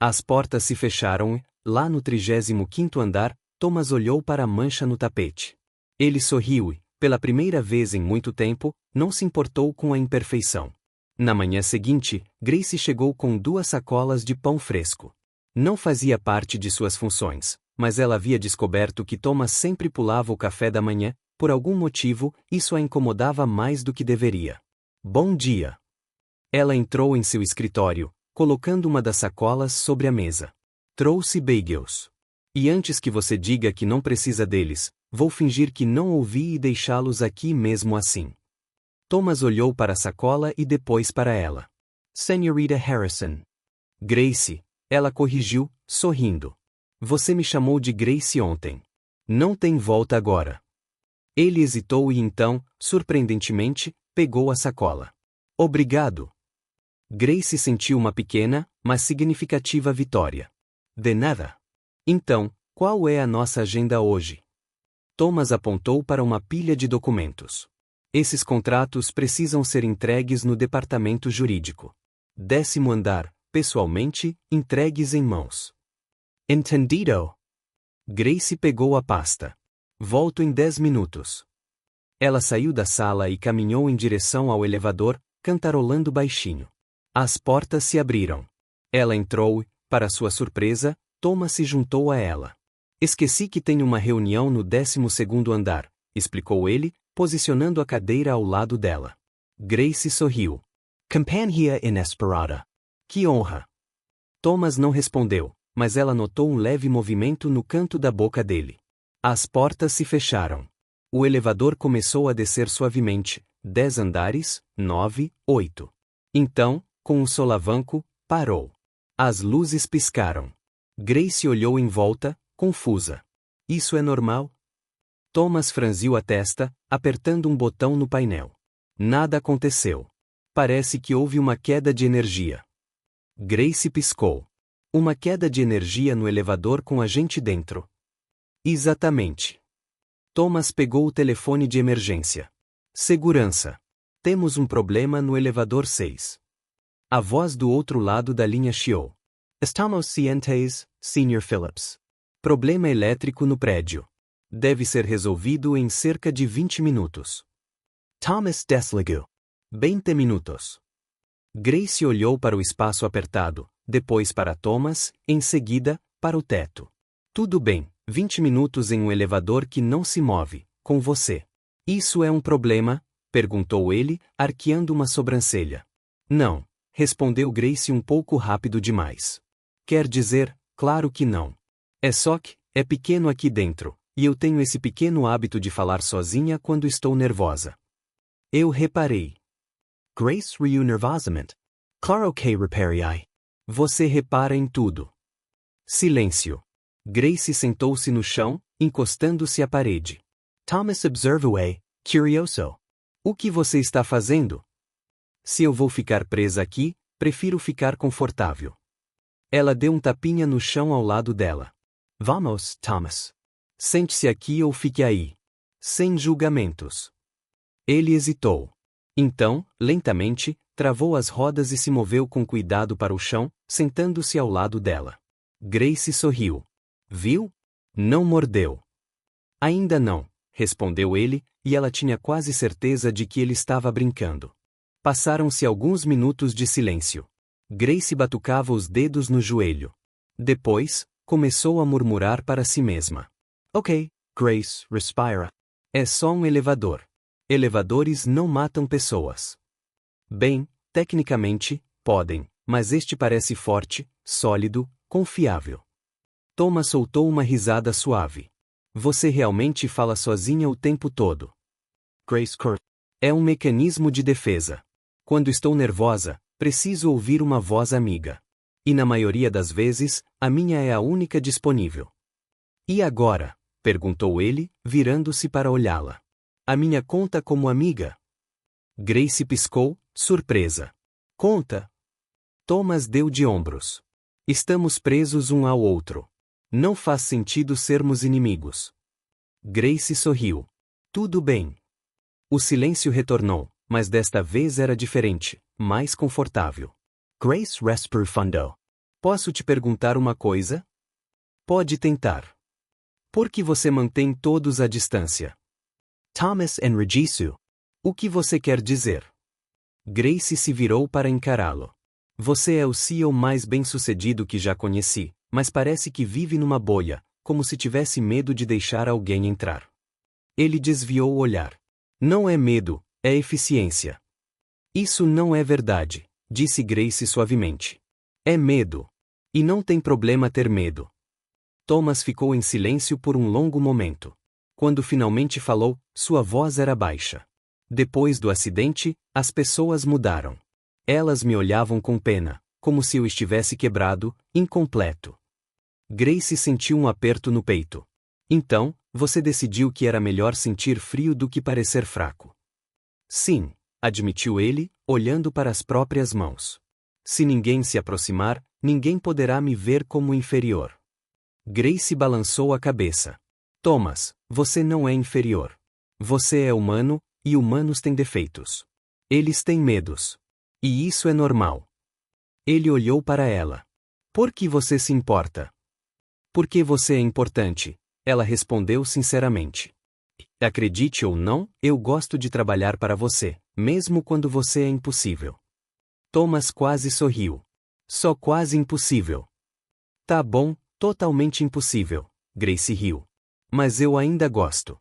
As portas se fecharam e, lá no 35º andar, Thomas olhou para a mancha no tapete. Ele sorriu e, pela primeira vez em muito tempo, não se importou com a imperfeição. Na manhã seguinte, Grace chegou com 2 sacolas de pão fresco. Não fazia parte de suas funções, mas ela havia descoberto que Thomas sempre pulava o café da manhã. Por algum motivo, isso a incomodava mais do que deveria. "Bom dia." Ela entrou em seu escritório, colocando uma das sacolas sobre a mesa. "Trouxe bagels. E antes que você diga que não precisa deles, vou fingir que não ouvi e deixá-los aqui mesmo assim." Thomas olhou para a sacola e depois para ela. "Senhorita Harrison." "Grace," ela corrigiu, sorrindo. "Você me chamou de Grace ontem. Não tem volta agora." Ele hesitou e então, surpreendentemente, pegou a sacola. "Obrigado." Grace sentiu uma pequena, mas significativa vitória. "De nada." "Então, qual é a nossa agenda hoje?" Thomas apontou para uma pilha de documentos. "Esses contratos precisam ser entregues no departamento jurídico. 10º andar, pessoalmente, entregues em mãos." "Entendido." Grace pegou a pasta. "Volto em 10 minutos." Ela saiu da sala e caminhou em direção ao elevador, cantarolando baixinho. As portas se abriram. Ela entrou e, para sua surpresa, Thomas se juntou a ela. "Esqueci que tenho uma reunião no 12º andar", explicou ele, posicionando a cadeira ao lado dela. Grace sorriu. "Companhia inesperada." "Que honra." Thomas não respondeu, mas ela notou um leve movimento no canto da boca dele. As portas se fecharam. O elevador começou a descer suavemente, 10 andares, 9, 8. Então, com um solavanco, parou. As luzes piscaram. Grace olhou em volta, confusa. "Isso é normal?" Thomas franziu a testa, apertando um botão no painel. Nada aconteceu. Parece que houve uma queda de energia. Grace piscou. Uma queda de energia no elevador com a gente dentro. Exatamente. Thomas pegou o telefone de emergência. Segurança. Temos um problema no elevador 6. A voz do outro lado da linha chiou. Estamos cientes, Sr. Phillips. Problema elétrico no prédio. Deve ser resolvido em cerca de 20 minutos. Thomas desligou. 20 minutos. Grace olhou para o espaço apertado, depois para Thomas, em seguida, para o teto. Tudo bem, 20 minutos em um elevador que não se move, com você. Isso é um problema? Perguntou ele, arqueando uma sobrancelha. Não, respondeu Grace um pouco rápido demais. Quer dizer, claro que não. É só que, é pequeno aqui dentro, e eu tenho esse pequeno hábito de falar sozinha quando estou nervosa. Eu reparei. Grace riu nervosamente. Claro que reparei. Você repara em tudo. Silêncio. Grace sentou-se no chão, encostando-se à parede. Thomas observou-a, curioso. O que você está fazendo? Se eu vou ficar presa aqui, prefiro ficar confortável. Ela deu um tapinha no chão ao lado dela. Vamos, Thomas. Sente-se aqui ou fique aí. Sem julgamentos. Ele hesitou. Então, lentamente, travou as rodas e se moveu com cuidado para o chão, sentando-se ao lado dela. Grace sorriu. Viu? Não mordeu. Ainda não, respondeu ele, e ela tinha quase certeza de que ele estava brincando. Passaram-se alguns minutos de silêncio. Grace batucava os dedos no joelho. Depois, começou a murmurar para si mesma. Ok, Grace, respira. É só um elevador. Elevadores não matam pessoas. Bem, tecnicamente, podem, mas este parece forte, sólido, confiável. Thomas soltou uma risada suave. Você realmente fala sozinha o tempo todo. Grace Kurt. É um mecanismo de defesa. Quando estou nervosa, preciso ouvir uma voz amiga. E na maioria das vezes, a minha é a única disponível. E agora? Perguntou ele, virando-se para olhá-la. A minha conta como amiga? Grace piscou, surpresa. Conta. Thomas deu de ombros. Estamos presos um ao outro. Não faz sentido sermos inimigos. Grace sorriu. Tudo bem. O silêncio retornou, mas desta vez era diferente, mais confortável. Grace respirou fundo. Posso te perguntar uma coisa? Pode tentar. Por que você mantém todos à distância? Thomas enrijeceu. O que você quer dizer? Grace se virou para encará-lo. Você é o CEO mais bem-sucedido que já conheci, mas parece que vive numa bolha, como se tivesse medo de deixar alguém entrar. Ele desviou o olhar. Não é medo, é eficiência. Isso não é verdade, disse Grace suavemente. É medo. E não tem problema ter medo. Thomas ficou em silêncio por um longo momento. Quando finalmente falou, sua voz era baixa. Depois do acidente, as pessoas mudaram. Elas me olhavam com pena, como se eu estivesse quebrado, incompleto. Grace sentiu um aperto no peito. Então, você decidiu que era melhor sentir frio do que parecer fraco. Sim, admitiu ele, olhando para as próprias mãos. Se ninguém se aproximar, ninguém poderá me ver como inferior. Grace balançou a cabeça. Thomas, você não é inferior. Você é humano, e humanos têm defeitos. Eles têm medos. E isso é normal. Ele olhou para ela. Por que você se importa? Porque você é importante, ela respondeu sinceramente. Acredite ou não, eu gosto de trabalhar para você, mesmo quando você é impossível. Thomas quase sorriu. Só quase impossível. Tá bom, totalmente impossível, Grace riu. Mas eu ainda gosto.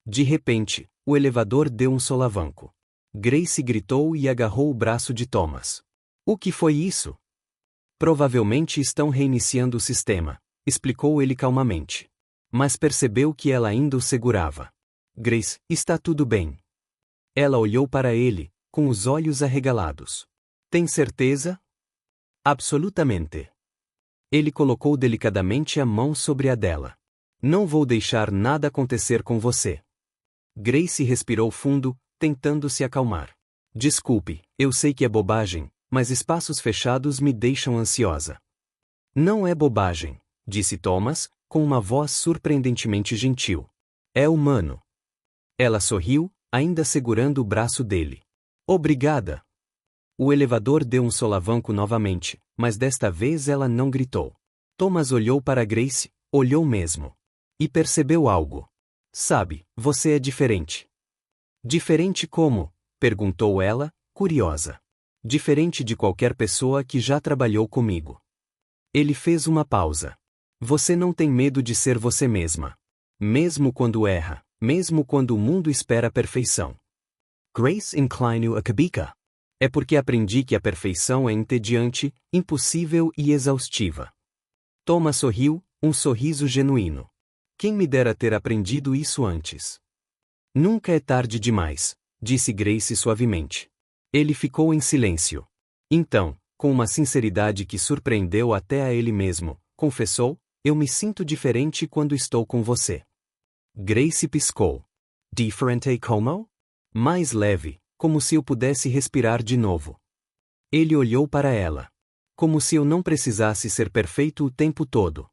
De repente, o elevador deu um solavanco. Grace gritou e agarrou o braço de Thomas. O que foi isso? Provavelmente estão reiniciando o sistema, explicou ele calmamente. Mas percebeu que ela ainda o segurava. Grace, está tudo bem. Ela olhou para ele, com os olhos arregalados. Tem certeza? Absolutamente. Ele colocou delicadamente a mão sobre a dela. Não vou deixar nada acontecer com você. Grace respirou fundo, tentando se acalmar. Desculpe, eu sei que é bobagem, mas espaços fechados me deixam ansiosa. Não é bobagem, disse Thomas, com uma voz surpreendentemente gentil. É humano. Ela sorriu, ainda segurando o braço dele. Obrigada. O elevador deu um solavanco novamente, mas desta vez ela não gritou. Thomas olhou para Grace, olhou mesmo. E percebeu algo. Sabe, você é diferente. Diferente como? Perguntou ela, curiosa. Diferente de qualquer pessoa que já trabalhou comigo. Ele fez uma pausa. Você não tem medo de ser você mesma. Mesmo quando erra, mesmo quando o mundo espera a perfeição. Grace inclinou a cabeça. É porque aprendi que a perfeição é entediante, impossível e exaustiva. Thomas sorriu, um sorriso genuíno. Quem me dera ter aprendido isso antes. Nunca é tarde demais, disse Grace suavemente. Ele ficou em silêncio. Então, com uma sinceridade que surpreendeu até a ele mesmo, confessou, eu me sinto diferente quando estou com você. Grace piscou. Diferente como? Mais leve, como se eu pudesse respirar de novo. Ele olhou para ela. Como se eu não precisasse ser perfeito o tempo todo.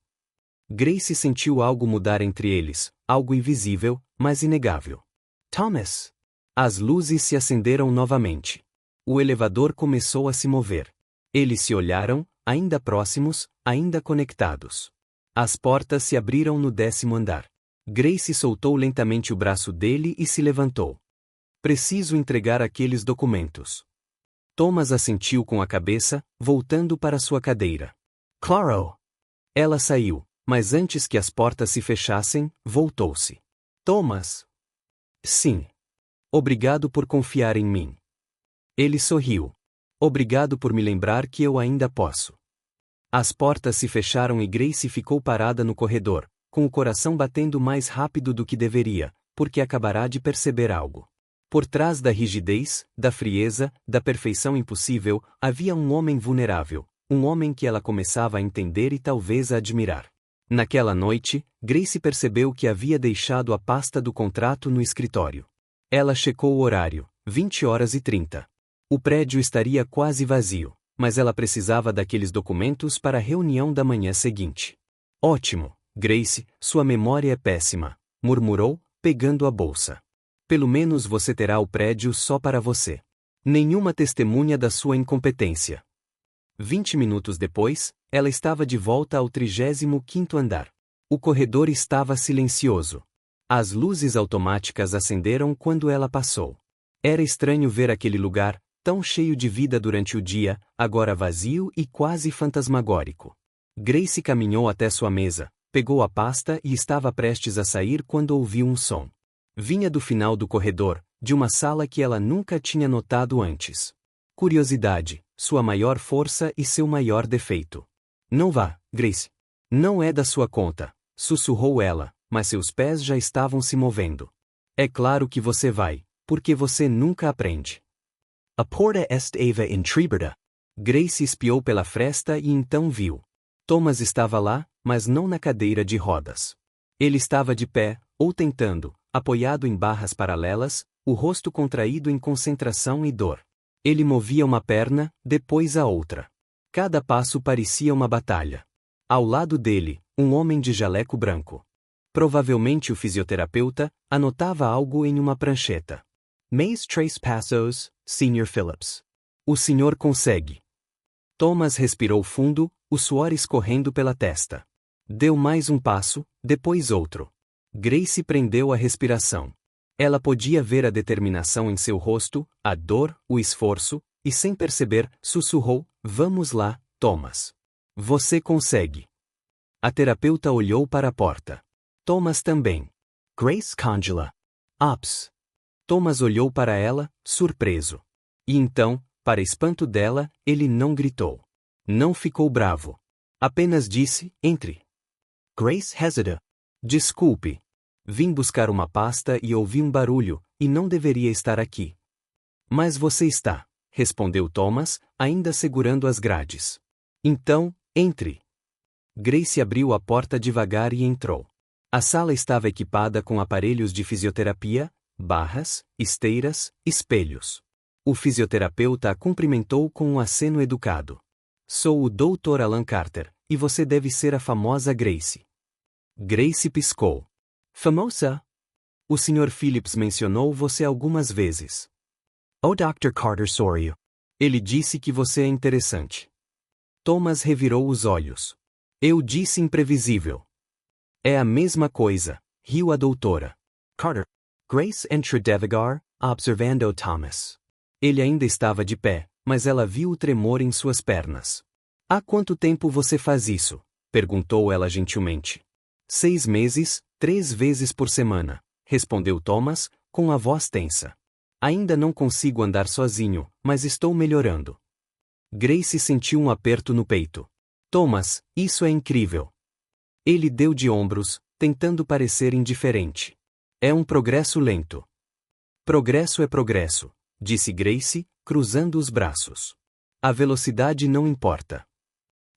Grace sentiu algo mudar entre eles, algo invisível, mas inegável. Thomas! As luzes se acenderam novamente. O elevador começou a se mover. Eles se olharam, ainda próximos, ainda conectados. As portas se abriram no 10º andar. Grace soltou lentamente o braço dele e se levantou. Preciso entregar aqueles documentos. Thomas assentiu com a cabeça, voltando para sua cadeira. Claro! Ela saiu, mas antes que as portas se fechassem, voltou-se. Thomas! Sim. Obrigado por confiar em mim. Ele sorriu. Obrigado por me lembrar que eu ainda posso. As portas se fecharam e Grace ficou parada no corredor, com o coração batendo mais rápido do que deveria, porque acabará de perceber algo. Por trás da rigidez, da frieza, da perfeição impossível, havia um homem vulnerável, um homem que ela começava a entender e talvez a admirar. Naquela noite, Grace percebeu que havia deixado a pasta do contrato no escritório. Ela checou o horário, 20h30. O prédio estaria quase vazio, mas ela precisava daqueles documentos para a reunião da manhã seguinte. Ótimo, Grace, sua memória é péssima, murmurou, pegando a bolsa. Pelo menos você terá o prédio só para você. Nenhuma testemunha da sua incompetência. 20 minutos depois, ela estava de volta ao 35º andar. O corredor estava silencioso. As luzes automáticas acenderam quando ela passou. Era estranho ver aquele lugar, tão cheio de vida durante o dia, agora vazio e quase fantasmagórico. Grace caminhou até sua mesa, pegou a pasta e estava prestes a sair quando ouviu um som. Vinha do final do corredor, de uma sala que ela nunca tinha notado antes. Curiosidade, sua maior força e seu maior defeito. Não vá, Grace. Não é da sua conta, sussurrou ela, mas seus pés já estavam se movendo. É claro que você vai, porque você nunca aprende. A porta estava entreaberta. Grace espiou pela fresta e então viu. Thomas estava lá, mas não na cadeira de rodas. Ele estava de pé, ou tentando, apoiado em barras paralelas, o rosto contraído em concentração e dor. Ele movia uma perna, depois a outra. Cada passo parecia uma batalha. Ao lado dele, um homem de jaleco branco. Provavelmente o fisioterapeuta, anotava algo em uma prancheta. Mais 3 passos, Sr. Phillips. O senhor consegue. Thomas respirou fundo, o suor escorrendo pela testa. Deu mais um passo, depois outro. Grace prendeu a respiração. Ela podia ver a determinação em seu rosto, a dor, o esforço, e sem perceber, sussurrou, vamos lá, Thomas. Você consegue. A terapeuta olhou para a porta. Thomas também. Grace congela. Ups. Thomas olhou para ela, surpreso. E então, para espanto dela, ele não gritou. Não ficou bravo. Apenas disse, entre. Grace hesitated. Desculpe. Vim buscar uma pasta e ouvi um barulho, e não deveria estar aqui. Mas você está, respondeu Thomas, ainda segurando as grades. Então, entre. Grace abriu a porta devagar e entrou. A sala estava equipada com aparelhos de fisioterapia, barras, esteiras, espelhos. O fisioterapeuta a cumprimentou com um aceno educado. Sou o Dr. Alan Carter, e você deve ser a famosa Grace. Grace piscou. Famosa? O Sr. Phillips mencionou você algumas vezes. Oh, Dr. Carter, sorry. Ele disse que você é interessante. Thomas revirou os olhos. Eu disse imprevisível. É a mesma coisa, riu a doutora. Carter. Grace entrou devagar, observando Thomas. Ele ainda estava de pé, mas ela viu o tremor em suas pernas. Há quanto tempo você faz isso? Perguntou ela gentilmente. 6 meses, 3 vezes por semana, respondeu Thomas, com a voz tensa. Ainda não consigo andar sozinho, mas estou melhorando. Grace sentiu um aperto no peito. Thomas, isso é incrível. Ele deu de ombros, tentando parecer indiferente. É um progresso lento. Progresso é progresso, disse Grace, cruzando os braços. A velocidade não importa.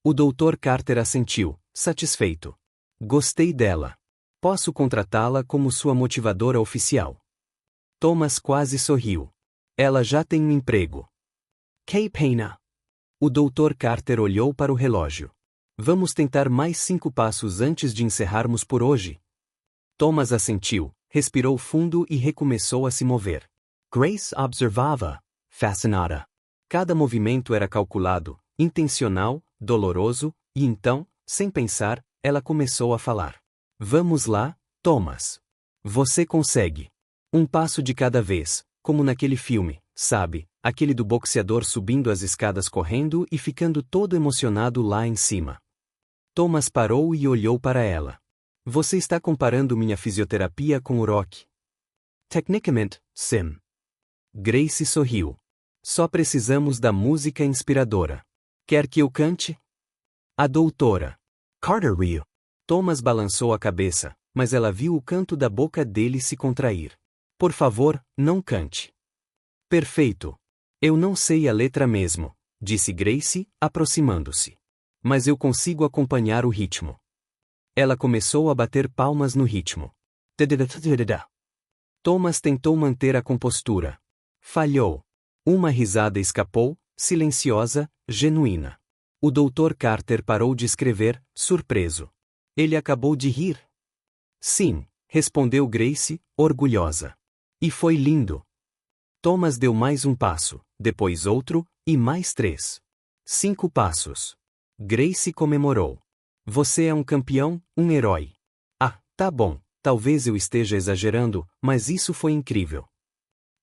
O Dr. Carter assentiu, satisfeito. Gostei dela. Posso contratá-la como sua motivadora oficial. Thomas quase sorriu. Ela já tem um emprego. Que pena. O Dr. Carter olhou para o relógio. Vamos tentar mais 5 passos antes de encerrarmos por hoje? Thomas assentiu, respirou fundo e recomeçou a se mover. Grace observava, fascinada. Cada movimento era calculado, intencional, doloroso, e então, sem pensar, ela começou a falar. Vamos lá, Thomas. Você consegue. Um passo de cada vez, como naquele filme, sabe, aquele do boxeador subindo as escadas correndo e ficando todo emocionado lá em cima. Thomas parou e olhou para ela. Você está comparando minha fisioterapia com o rock? Tecnicamente, sim. Grace sorriu. Só precisamos da música inspiradora. Quer que eu cante? A doutora Carter riu. Thomas balançou a cabeça, mas ela viu o canto da boca dele se contrair. Por favor, não cante. Perfeito. Eu não sei a letra mesmo, disse Grace, aproximando-se. Mas eu consigo acompanhar o ritmo. Ela começou a bater palmas no ritmo. Thomas tentou manter a compostura. Falhou. Uma risada escapou, silenciosa, genuína. O Dr. Carter parou de escrever, surpreso. Ele acabou de rir. Sim, respondeu Grace, orgulhosa. E foi lindo. Thomas deu mais um passo, depois outro, e mais 3. 5 passos. Grace comemorou. Você é um campeão, um herói. Ah, tá bom, talvez eu esteja exagerando, mas isso foi incrível.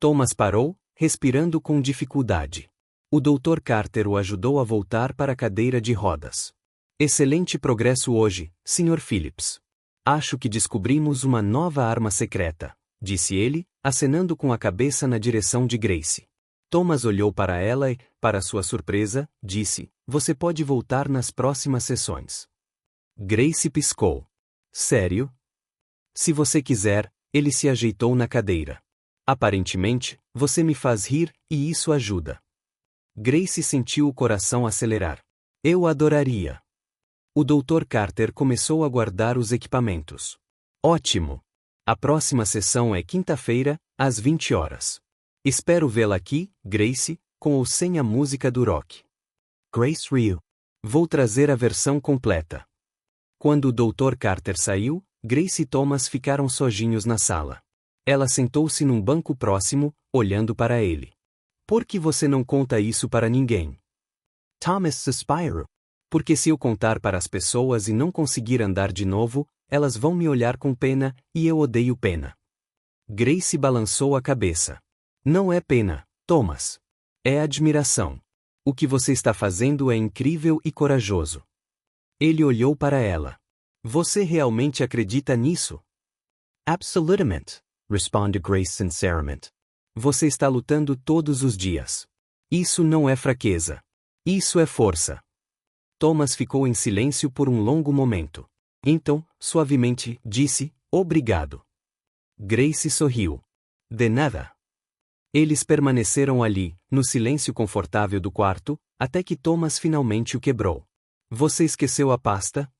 Thomas parou, respirando com dificuldade. O Dr. Carter o ajudou a voltar para a cadeira de rodas. Excelente progresso hoje, Sr. Phillips. Acho que descobrimos uma nova arma secreta, disse ele, acenando com a cabeça na direção de Grace. Thomas olhou para ela e, para sua surpresa, disse, você pode voltar nas próximas sessões. Grace piscou. Sério? Se você quiser, ele se ajeitou na cadeira. Aparentemente, você me faz rir, e isso ajuda. Grace sentiu o coração acelerar. Eu adoraria. O Dr. Carter começou a guardar os equipamentos. Ótimo! A próxima sessão é quinta-feira, às 20 horas. Espero vê-la aqui, Grace, com ou sem a música do rock. Grace riu. Vou trazer a versão completa. Quando o Dr. Carter saiu, Grace e Thomas ficaram sozinhos na sala. Ela sentou-se num banco próximo, olhando para ele. Por que você não conta isso para ninguém? Thomas suspirou. Porque se eu contar para as pessoas e não conseguir andar de novo, elas vão me olhar com pena, e eu odeio pena. Grace balançou a cabeça. Não é pena, Thomas. É admiração. O que você está fazendo é incrível e corajoso. Ele olhou para ela. Você realmente acredita nisso? Absolutamente, respondeu Grace sinceramente. Você está lutando todos os dias. Isso não é fraqueza. Isso é força. Thomas ficou em silêncio por um longo momento. Então, suavemente, disse, obrigado. Grace sorriu. De nada. Eles permaneceram ali, no silêncio confortável do quarto, até que Thomas finalmente o quebrou. Você esqueceu a pasta?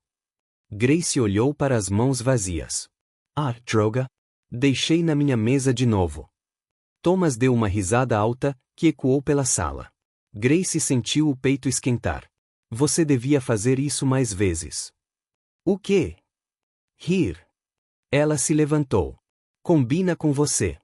Grace olhou para as mãos vazias. Ah, droga! Deixei na minha mesa de novo. Thomas deu uma risada alta, que ecoou pela sala. Grace sentiu o peito esquentar. Você devia fazer isso mais vezes. O quê? Rir. Ela se levantou. Combina com você.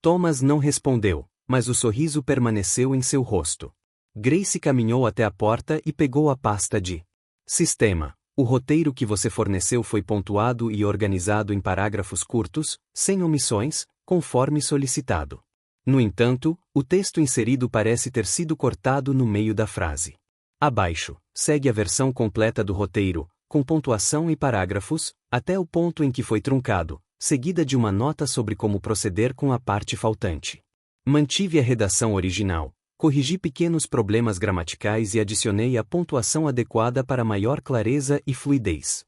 Thomas não respondeu, mas o sorriso permaneceu em seu rosto. Grace caminhou até a porta e pegou a pasta de sistema. O roteiro que você forneceu foi pontuado e organizado em parágrafos curtos, sem omissões, conforme solicitado. No entanto, o texto inserido parece ter sido cortado no meio da frase. Abaixo, segue a versão completa do roteiro, com pontuação e parágrafos, até o ponto em que foi truncado, seguida de uma nota sobre como proceder com a parte faltante. Mantive a redação original, corrigi pequenos problemas gramaticais e adicionei a pontuação adequada para maior clareza e fluidez.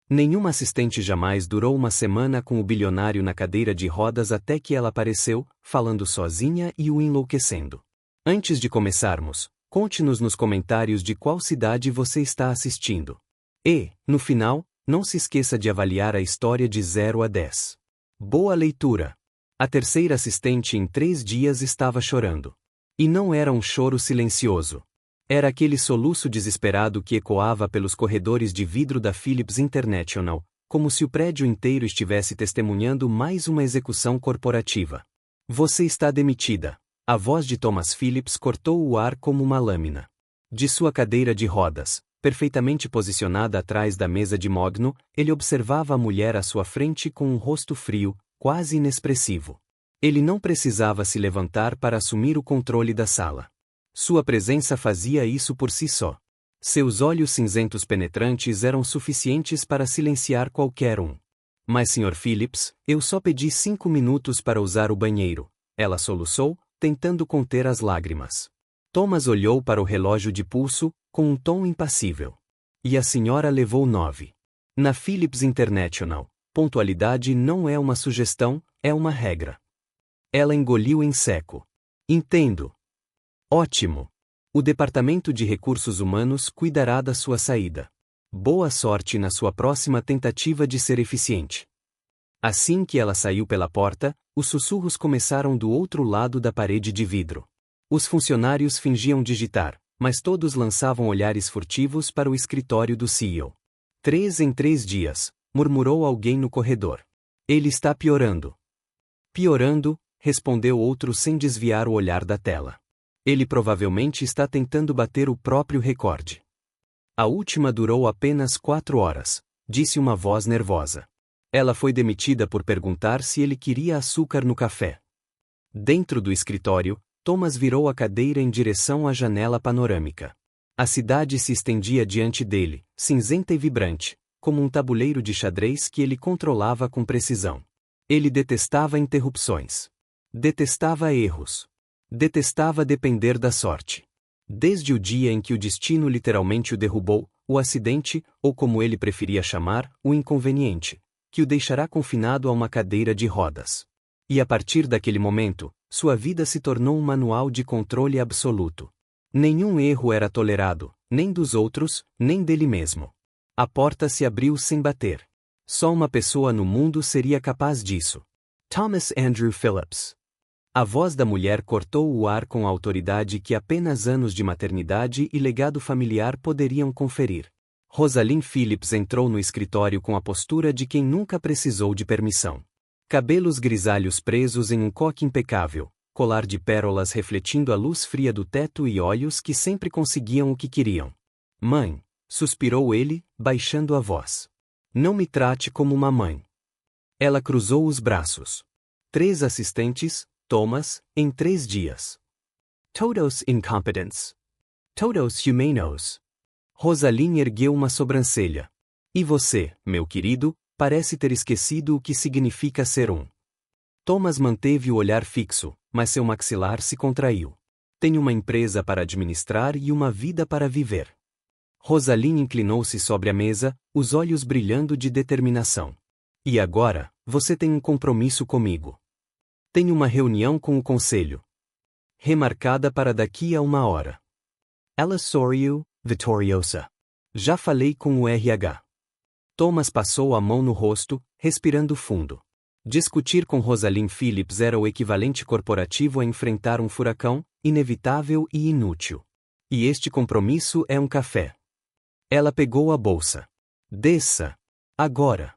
Nenhuma assistente jamais durou uma semana com o bilionário na cadeira de rodas até que ela apareceu, falando sozinha e o enlouquecendo. Antes de começarmos, conte-nos nos comentários de qual cidade você está assistindo. E, no final, não se esqueça de avaliar a história de 0 a 10. Boa leitura! A terceira assistente em 3 dias estava chorando. E não era um choro silencioso. Era aquele soluço desesperado que ecoava pelos corredores de vidro da Philips International, como se o prédio inteiro estivesse testemunhando mais uma execução corporativa. Você está demitida. A voz de Thomas Phillips cortou o ar como uma lâmina. De sua cadeira de rodas, perfeitamente posicionada atrás da mesa de mogno, ele observava a mulher à sua frente com um rosto frio, quase inexpressivo. Ele não precisava se levantar para assumir o controle da sala. Sua presença fazia isso por si só. Seus olhos cinzentos penetrantes eram suficientes para silenciar qualquer um. Mas, Sr. Phillips, eu só pedi 5 minutos para usar o banheiro. Ela soluçou, tentando conter as lágrimas. Thomas olhou para o relógio de pulso, com um tom impassível. E a senhora levou 9. Na Philips International, pontualidade não é uma sugestão, é uma regra. Ela engoliu em seco. Entendo. Ótimo. O Departamento de Recursos Humanos cuidará da sua saída. Boa sorte na sua próxima tentativa de ser eficiente. Assim que ela saiu pela porta, os sussurros começaram do outro lado da parede de vidro. Os funcionários fingiam digitar, mas todos lançavam olhares furtivos para o escritório do CEO. 3 em 3 dias, murmurou alguém no corredor. Ele está piorando. Piorando, respondeu outro sem desviar o olhar da tela. Ele provavelmente está tentando bater o próprio recorde. A última durou apenas 4 horas, disse uma voz nervosa. Ela foi demitida por perguntar se ele queria açúcar no café. Dentro do escritório, Thomas virou a cadeira em direção à janela panorâmica. A cidade se estendia diante dele, cinzenta e vibrante, como um tabuleiro de xadrez que ele controlava com precisão. Ele detestava interrupções. Detestava erros. Detestava depender da sorte. Desde o dia em que o destino literalmente o derrubou, o acidente, ou como ele preferia chamar, o inconveniente, que o deixará confinado a uma cadeira de rodas. E a partir daquele momento, sua vida se tornou um manual de controle absoluto. Nenhum erro era tolerado, nem dos outros, nem dele mesmo. A porta se abriu sem bater. Só uma pessoa no mundo seria capaz disso. Thomas Andrew Phillips. A voz da mulher cortou o ar com a autoridade que apenas anos de maternidade e legado familiar poderiam conferir. Rosalind Phillips entrou no escritório com a postura de quem nunca precisou de permissão. Cabelos grisalhos presos em um coque impecável, colar de pérolas refletindo a luz fria do teto e olhos que sempre conseguiam o que queriam. Mãe, suspirou ele, baixando a voz. Não me trate como uma mãe. Ela cruzou os braços. 3 assistentes, Thomas, em 3 dias. Todos incompetents. Todos humanos. Rosalind ergueu uma sobrancelha. E você, meu querido, parece ter esquecido o que significa ser um. Thomas manteve o olhar fixo, mas seu maxilar se contraiu. Tenho uma empresa para administrar e uma vida para viver. Rosalind inclinou-se sobre a mesa, os olhos brilhando de determinação. E agora, você tem um compromisso comigo. Tenho uma reunião com o conselho. Remarcada para daqui a 1 hora. Ela sorriu, vitoriosa. Já falei com o RH. Thomas passou a mão no rosto, respirando fundo. Discutir com Rosalind Phillips era o equivalente corporativo a enfrentar um furacão, inevitável e inútil. E este compromisso é um café. Ela pegou a bolsa. Desça. Agora.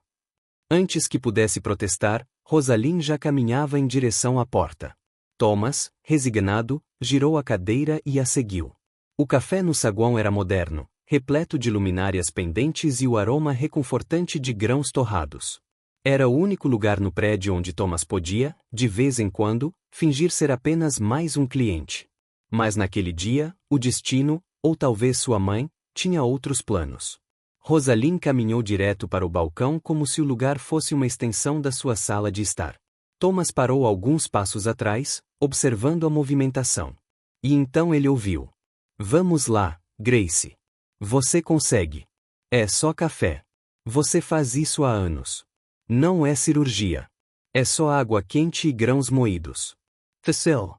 Antes que pudesse protestar, Rosalind já caminhava em direção à porta. Thomas, resignado, girou a cadeira e a seguiu. O café no saguão era moderno, repleto de luminárias pendentes e o aroma reconfortante de grãos torrados. Era o único lugar no prédio onde Thomas podia, de vez em quando, fingir ser apenas mais um cliente. Mas naquele dia, o destino, ou talvez sua mãe, tinha outros planos. Rosalind caminhou direto para o balcão como se o lugar fosse uma extensão da sua sala de estar. Thomas parou alguns passos atrás, observando a movimentação. E então ele ouviu. Vamos lá, Grace. Você consegue. É só café. Você faz isso há anos. Não é cirurgia. É só água quente e grãos moídos. Facile.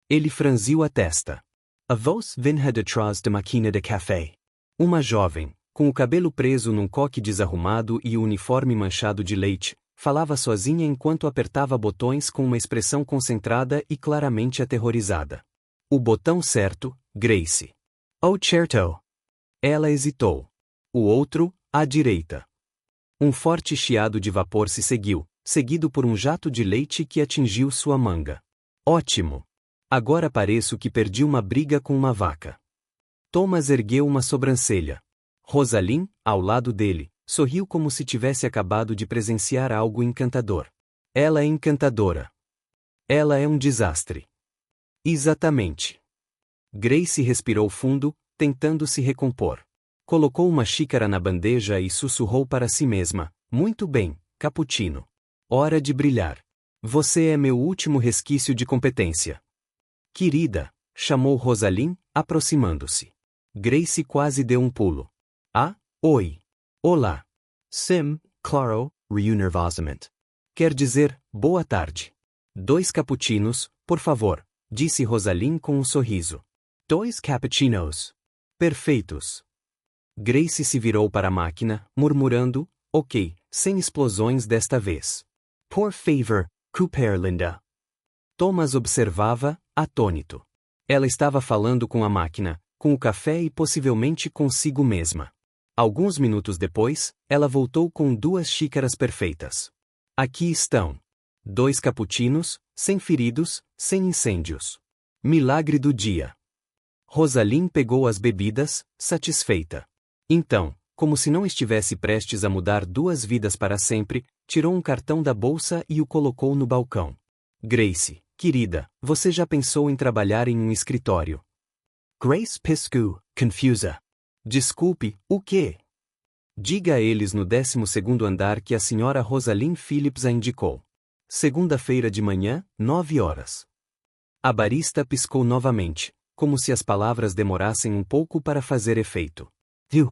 Ele franziu a testa. A voz vinha de trás da máquina de café. Uma jovem, com o cabelo preso num coque desarrumado e o uniforme manchado de leite, falava sozinha enquanto apertava botões com uma expressão concentrada e claramente aterrorizada. O botão certo, Grace. Oh, certo. Ela hesitou. O outro, à direita. Um forte chiado de vapor se seguiu, seguido por um jato de leite que atingiu sua manga. Ótimo! Agora pareço que perdi uma briga com uma vaca. Thomas ergueu uma sobrancelha. Rosalind, ao lado dele, sorriu como se tivesse acabado de presenciar algo encantador. Ela é encantadora. Ela é um desastre. Exatamente. Grace respirou fundo, tentando se recompor. Colocou uma xícara na bandeja e sussurrou para si mesma. Muito bem, cappuccino. Hora de brilhar. Você é meu último resquício de competência. Querida, chamou Rosalind, aproximando-se. Grace quase deu um pulo. Ah, oi. Olá. Sim, claro, riu nervosamente. Quer dizer, boa tarde. 2 cappuccinos, por favor, disse Rosalind com um sorriso. 2 cappuccinos. Perfeitos. Grace se virou para a máquina, murmurando, ok, sem explosões desta vez. Por favor, Cooper Linda. Thomas observava, atônito. Ela estava falando com a máquina, com o café e possivelmente consigo mesma. Alguns minutos depois, ela voltou com 2 xícaras perfeitas. Aqui estão. 2 cappuccinos, sem feridos, sem incêndios. Milagre do dia. Rosalind pegou as bebidas, satisfeita. Então, como se não estivesse prestes a mudar 2 vidas para sempre, tirou um cartão da bolsa e o colocou no balcão. Grace, querida, você já pensou em trabalhar em um escritório? Grace piscou, confusa. Desculpe, o quê? Diga a eles no 12º andar que a senhora Rosalind Phillips a indicou. Segunda-feira de manhã, 9 horas. A barista piscou novamente, como se as palavras demorassem um pouco para fazer efeito. Viu?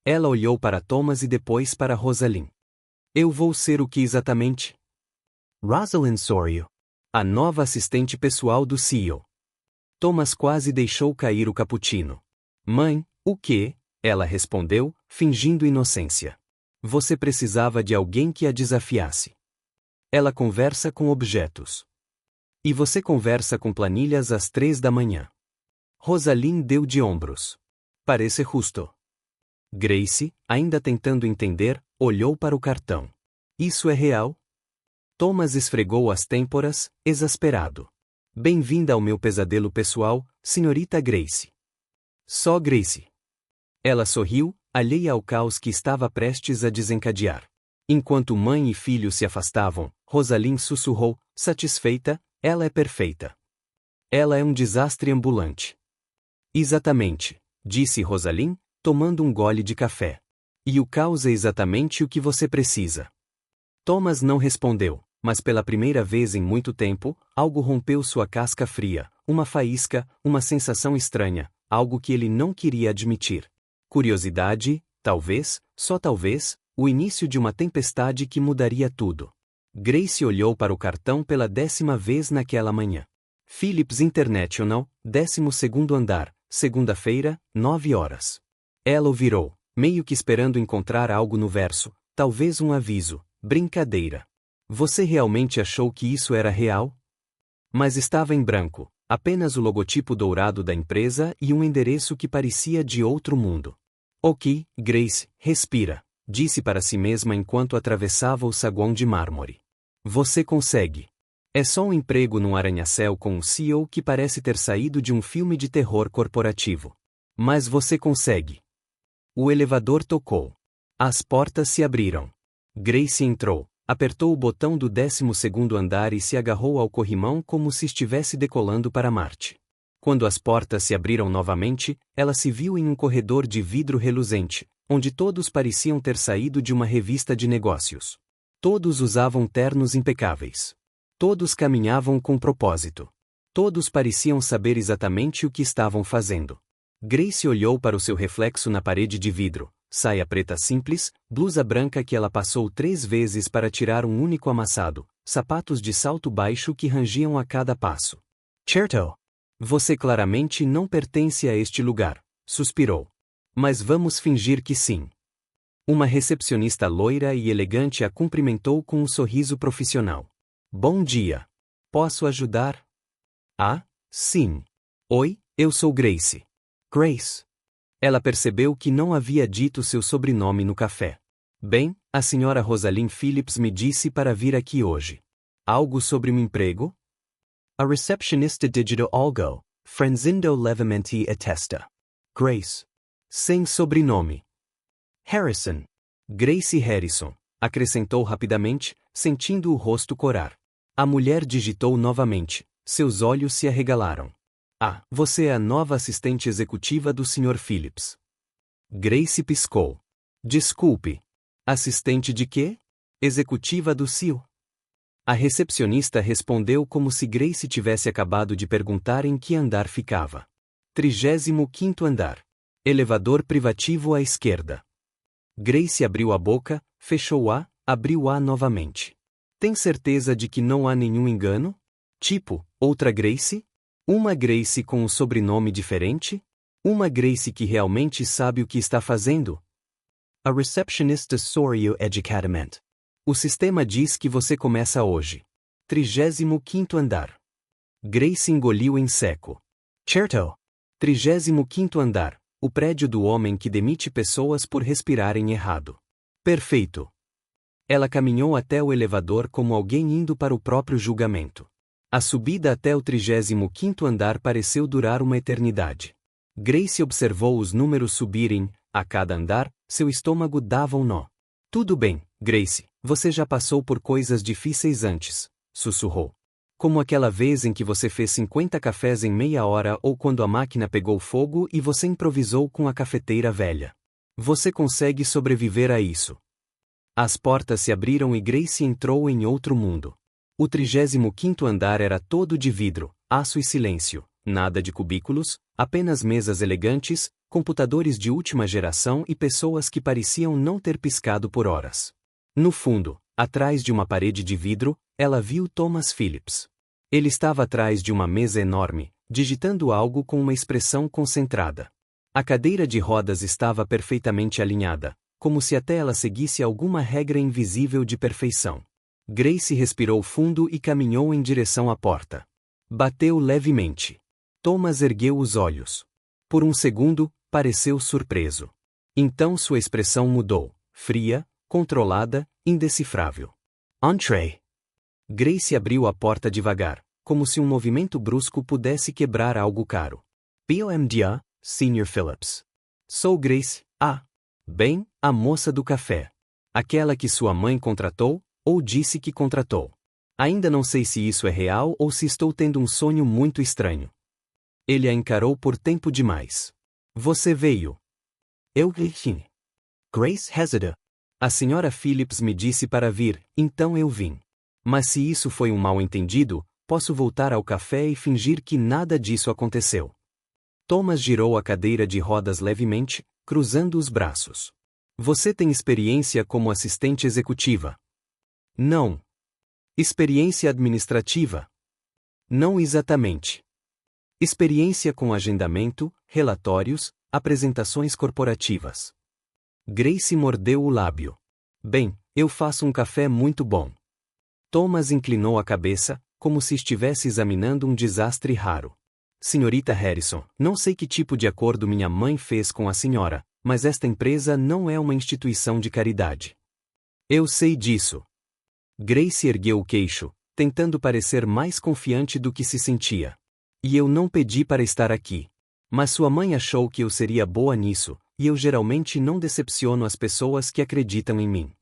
Ela olhou para Thomas e depois para Rosalind. Eu vou ser o que exatamente? Rosalind Sorio. A nova assistente pessoal do CEO. Thomas quase deixou cair o cappuccino. Mãe, o quê? Ela respondeu, fingindo inocência. Você precisava de alguém que a desafiasse. Ela conversa com objetos. E você conversa com planilhas às 3 da manhã. Rosalind deu de ombros. Parece justo. Grace, ainda tentando entender, olhou para o cartão. Isso é real? Thomas esfregou as têmporas, exasperado. Bem-vinda ao meu pesadelo pessoal, senhorita Grace. Só Grace. Ela sorriu, alheia ao caos que estava prestes a desencadear. Enquanto mãe e filho se afastavam, Rosalind sussurrou, satisfeita, ela é perfeita. Ela é um desastre ambulante. Exatamente, disse Rosalind, tomando um gole de café. E o caos é exatamente o que você precisa. Thomas não respondeu, mas pela primeira vez em muito tempo, algo rompeu sua casca fria, uma faísca, uma sensação estranha, algo que ele não queria admitir. Curiosidade, talvez, só talvez, o início de uma tempestade que mudaria tudo. Grace olhou para o cartão pela 10ª vez naquela manhã. Phillips International, 12º andar, segunda-feira, 9 horas. Ela o virou, meio que esperando encontrar algo no verso, talvez um aviso, brincadeira. Você realmente achou que isso era real? Mas estava em branco, apenas o logotipo dourado da empresa e um endereço que parecia de outro mundo. Ok, Grace, respira, disse para si mesma enquanto atravessava o saguão de mármore. Você consegue. É só um emprego num arranha-céu com um CEO que parece ter saído de um filme de terror corporativo. Mas você consegue. O elevador tocou. As portas se abriram. Grace entrou, apertou o botão do 12º andar e se agarrou ao corrimão como se estivesse decolando para Marte. Quando as portas se abriram novamente, ela se viu em um corredor de vidro reluzente, onde todos pareciam ter saído de uma revista de negócios. Todos usavam ternos impecáveis. Todos caminhavam com propósito. Todos pareciam saber exatamente o que estavam fazendo. Grace olhou para o seu reflexo na parede de vidro, saia preta simples, blusa branca que ela passou 3 vezes para tirar um único amassado, sapatos de salto baixo que rangiam a cada passo. Certo. Você claramente não pertence a este lugar, suspirou. Mas vamos fingir que sim. Uma recepcionista loira e elegante a cumprimentou com um sorriso profissional. Bom dia. Posso ajudar? Ah, sim. Oi, eu sou Grace. Grace. Ela percebeu que não havia dito seu sobrenome no café. Bem, a senhora Rosalind Phillips me disse para vir aqui hoje. Algo sobre um emprego? A receptionista digital algo, franzindo levemente a testa. Grace. Sem sobrenome. Harrison. Grace Harrison, acrescentou rapidamente, sentindo o rosto corar. A mulher digitou novamente, seus olhos se arregalaram. Ah, você é a nova assistente executiva do Sr. Phillips. Grace piscou. Desculpe. Assistente de quê? Executiva do CEO. A recepcionista respondeu como se Grace tivesse acabado de perguntar em que andar ficava. 35º andar. Elevador privativo à esquerda. Grace abriu a boca, fechou-a, abriu-a novamente. Tem certeza de que não há nenhum engano? Tipo, outra Grace? Uma Grace com um sobrenome diferente? Uma Grace que realmente sabe o que está fazendo? A receptionist saw you educadamente. O sistema diz que você começa hoje. 35º andar. Grace engoliu em seco. Certo. 35º andar. O prédio do homem que demite pessoas por respirarem errado. Perfeito. Ela caminhou até o elevador como alguém indo para o próprio julgamento. A subida até o 35º andar pareceu durar uma eternidade. Grace observou os números subirem, a cada andar, seu estômago dava um nó. Tudo bem, Grace, você já passou por coisas difíceis antes, sussurrou. Como aquela vez em que você fez 50 cafés em meia hora ou quando a máquina pegou fogo e você improvisou com a cafeteira velha. Você consegue sobreviver a isso. As portas se abriram e Grace entrou em outro mundo. O 35º andar era todo de vidro, aço e silêncio, nada de cubículos, apenas mesas elegantes, computadores de última geração e pessoas que pareciam não ter piscado por horas. No fundo, atrás de uma parede de vidro, ela viu Thomas Phillips. Ele estava atrás de uma mesa enorme, digitando algo com uma expressão concentrada. A cadeira de rodas estava perfeitamente alinhada, como se até ela seguisse alguma regra invisível de perfeição. Grace respirou fundo e caminhou em direção à porta. Bateu levemente. Thomas ergueu os olhos. Por um segundo, pareceu surpreso. Então sua expressão mudou, fria, controlada, indecifrável. Entrez. Grace abriu a porta devagar, como se um movimento brusco pudesse quebrar algo caro. Bom dia, Sr. Phillips. Sou Grace, bem, a moça do café. Aquela que sua mãe contratou, ou disse que contratou. Ainda não sei se isso é real ou se estou tendo um sonho muito estranho. Ele a encarou por tempo demais. Você veio. Eu vim. Grace hesita. A Sra. Phillips me disse para vir, então eu vim. Mas se isso foi um mal-entendido, posso voltar ao café e fingir que nada disso aconteceu. Thomas girou a cadeira de rodas levemente, cruzando os braços. Você tem experiência como assistente executiva? Não. Experiência administrativa? Não exatamente. Experiência com agendamento, relatórios, apresentações corporativas. Grace mordeu o lábio. Bem, eu faço um café muito bom. Thomas inclinou a cabeça, como se estivesse examinando um desastre raro. Senhorita Harrison, não sei que tipo de acordo minha mãe fez com a senhora, mas esta empresa não é uma instituição de caridade. Eu sei disso. Grace ergueu o queixo, tentando parecer mais confiante do que se sentia. E eu não pedi para estar aqui. Mas sua mãe achou que eu seria boa nisso, e eu geralmente não decepciono as pessoas que acreditam em mim.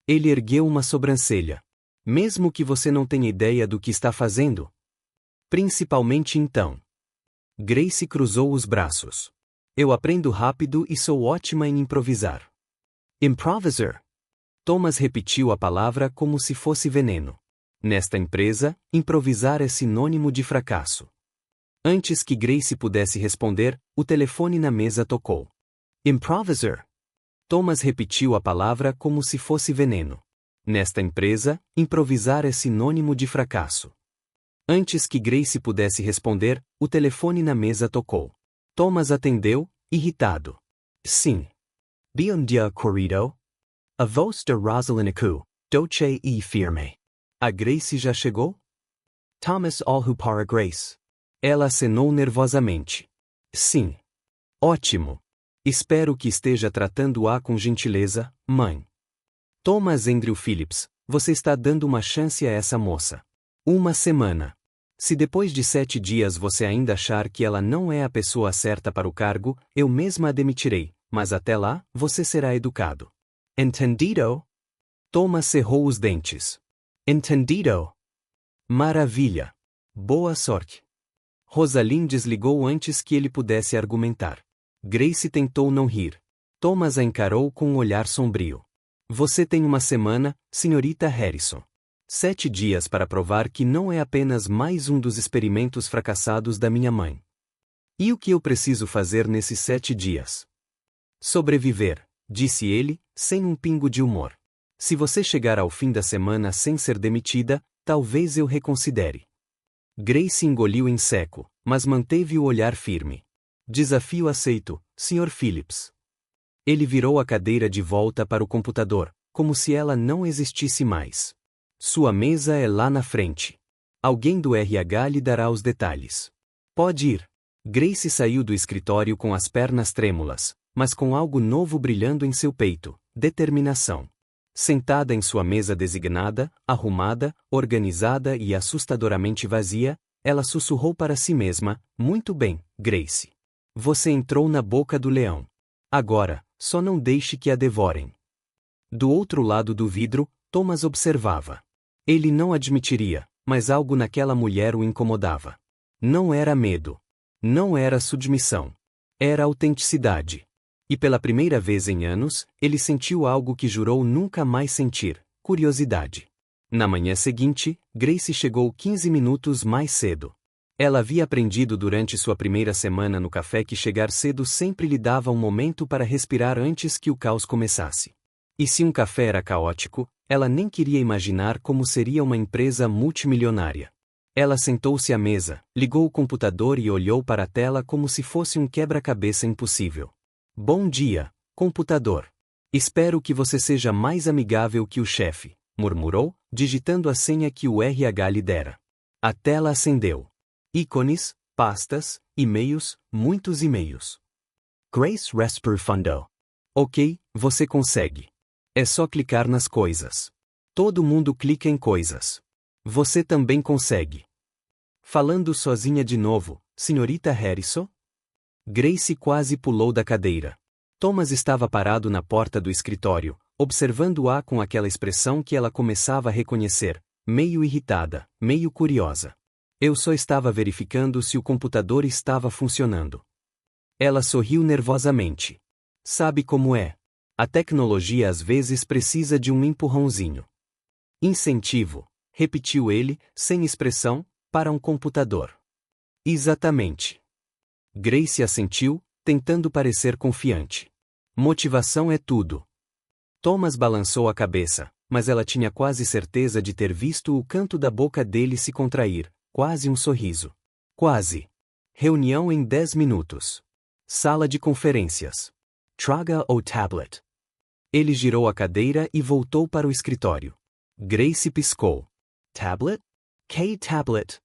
Ele ergueu uma sobrancelha. Mesmo que você não tenha ideia do que está fazendo? Principalmente então. Grace cruzou os braços. Eu aprendo rápido e sou ótima em improvisar. Improviser. Thomas repetiu a palavra como se fosse veneno. Nesta empresa, improvisar é sinônimo de fracasso. Antes que Grace pudesse responder, o telefone na mesa tocou. Improviser. Thomas repetiu a palavra como se fosse veneno. Nesta empresa, improvisar é sinônimo de fracasso. Antes que Grace pudesse responder, o telefone na mesa tocou. Thomas atendeu, irritado. Sim. Bom dia, querido. A voz de Rosalind Doce e firme. A Grace já chegou? Thomas olhou para Grace. Ela acenou nervosamente. Sim. Ótimo. Espero que esteja tratando-a com gentileza, mãe. Thomas Andrew Phillips, você está dando uma chance a essa moça. Uma semana. Se depois de 7 dias você ainda achar que ela não é a pessoa certa para o cargo, eu mesma a demitirei, mas até lá, você será educado. Entendido? Thomas cerrou os dentes. Entendido? Maravilha. Boa sorte. Rosalind desligou antes que ele pudesse argumentar. Grace tentou não rir. Thomas a encarou com um olhar sombrio. Você tem uma semana, senhorita Harrison. 7 dias para provar que não é apenas mais um dos experimentos fracassados da minha mãe. E o que eu preciso fazer nesses 7 dias? Sobreviver, disse ele, sem um pingo de humor. Se você chegar ao fim da semana sem ser demitida, talvez eu reconsidere. Grace engoliu em seco, mas manteve o olhar firme. Desafio aceito, Sr. Phillips. Ele virou a cadeira de volta para o computador, como se ela não existisse mais. Sua mesa é lá na frente. Alguém do RH lhe dará os detalhes. Pode ir. Grace saiu do escritório com as pernas trêmulas, mas com algo novo brilhando em seu peito, determinação. Sentada em sua mesa designada, arrumada, organizada e assustadoramente vazia, ela sussurrou para si mesma, muito bem, Grace. Você entrou na boca do leão. Agora, só não deixe que a devorem. Do outro lado do vidro, Thomas observava. Ele não admitiria, mas algo naquela mulher o incomodava. Não era medo. Não era submissão. Era autenticidade. E pela primeira vez em anos, ele sentiu algo que jurou nunca mais sentir, curiosidade. Na manhã seguinte, Grace chegou 15 minutos mais cedo. Ela havia aprendido durante sua primeira semana no café que chegar cedo sempre lhe dava um momento para respirar antes que o caos começasse. E se um café era caótico, ela nem queria imaginar como seria uma empresa multimilionária. Ela sentou-se à mesa, ligou o computador e olhou para a tela como se fosse um quebra-cabeça impossível. Bom dia, computador. Espero que você seja mais amigável que o chefe, murmurou, digitando a senha que o RH lhe dera. A tela acendeu. Ícones, pastas, e-mails, muitos e-mails. Grace respirou fundo. Ok, você consegue. É só clicar nas coisas. Todo mundo clica em coisas. Você também consegue. Falando sozinha de novo, senhorita Harrison? Grace quase pulou da cadeira. Thomas estava parado na porta do escritório, observando-a com aquela expressão que ela começava a reconhecer, meio irritada, meio curiosa. Eu só estava verificando se o computador estava funcionando. Ela sorriu nervosamente. Sabe como é? A tecnologia às vezes precisa de um empurrãozinho. Incentivo, repetiu ele, sem expressão, para um computador. Exatamente. Grace assentiu, tentando parecer confiante. Motivação é tudo. Thomas balançou a cabeça, mas ela tinha quase certeza de ter visto o canto da boca dele se contrair, quase um sorriso. Quase. Reunião em 10 minutos. Sala de conferências. Traga o tablet. Ele girou a cadeira e voltou para o escritório. Grace piscou. Tablet? K-tablet.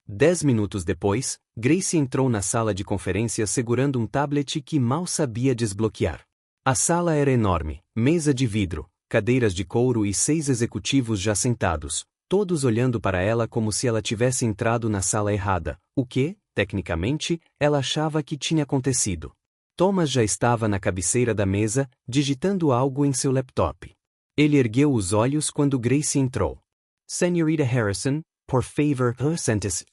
10 minutos depois, Gracie entrou na sala de conferências segurando um tablet que mal sabia desbloquear. A sala era enorme, mesa de vidro, cadeiras de couro e 6 executivos já sentados, todos olhando para ela como se ela tivesse entrado na sala errada, o que, tecnicamente, ela achava que tinha acontecido. Thomas já estava na cabeceira da mesa, digitando algo em seu laptop. Ele ergueu os olhos quando Gracie entrou. Senhorita Harrison, por favor, sente-se.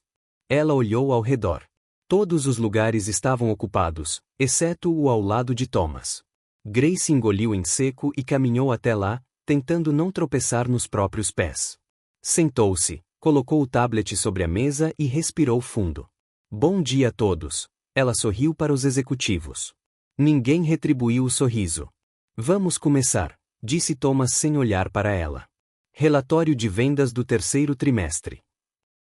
Ela olhou ao redor. Todos os lugares estavam ocupados, exceto o ao lado de Thomas. Gracie engoliu em seco e caminhou até lá, tentando não tropeçar nos próprios pés. Sentou-se, colocou o tablet sobre a mesa e respirou fundo. Bom dia a todos. Ela sorriu para os executivos. Ninguém retribuiu o sorriso. Vamos começar, disse Thomas sem olhar para ela. Relatório de vendas do terceiro trimestre.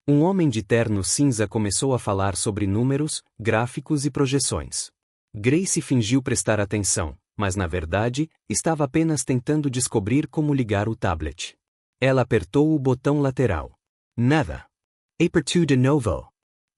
Um homem de terno cinza começou a falar sobre números, gráficos e projeções. Gracie fingiu prestar atenção, mas na verdade, estava apenas tentando descobrir como ligar o tablet. Ela apertou o botão lateral. Nada. Apertou de novo.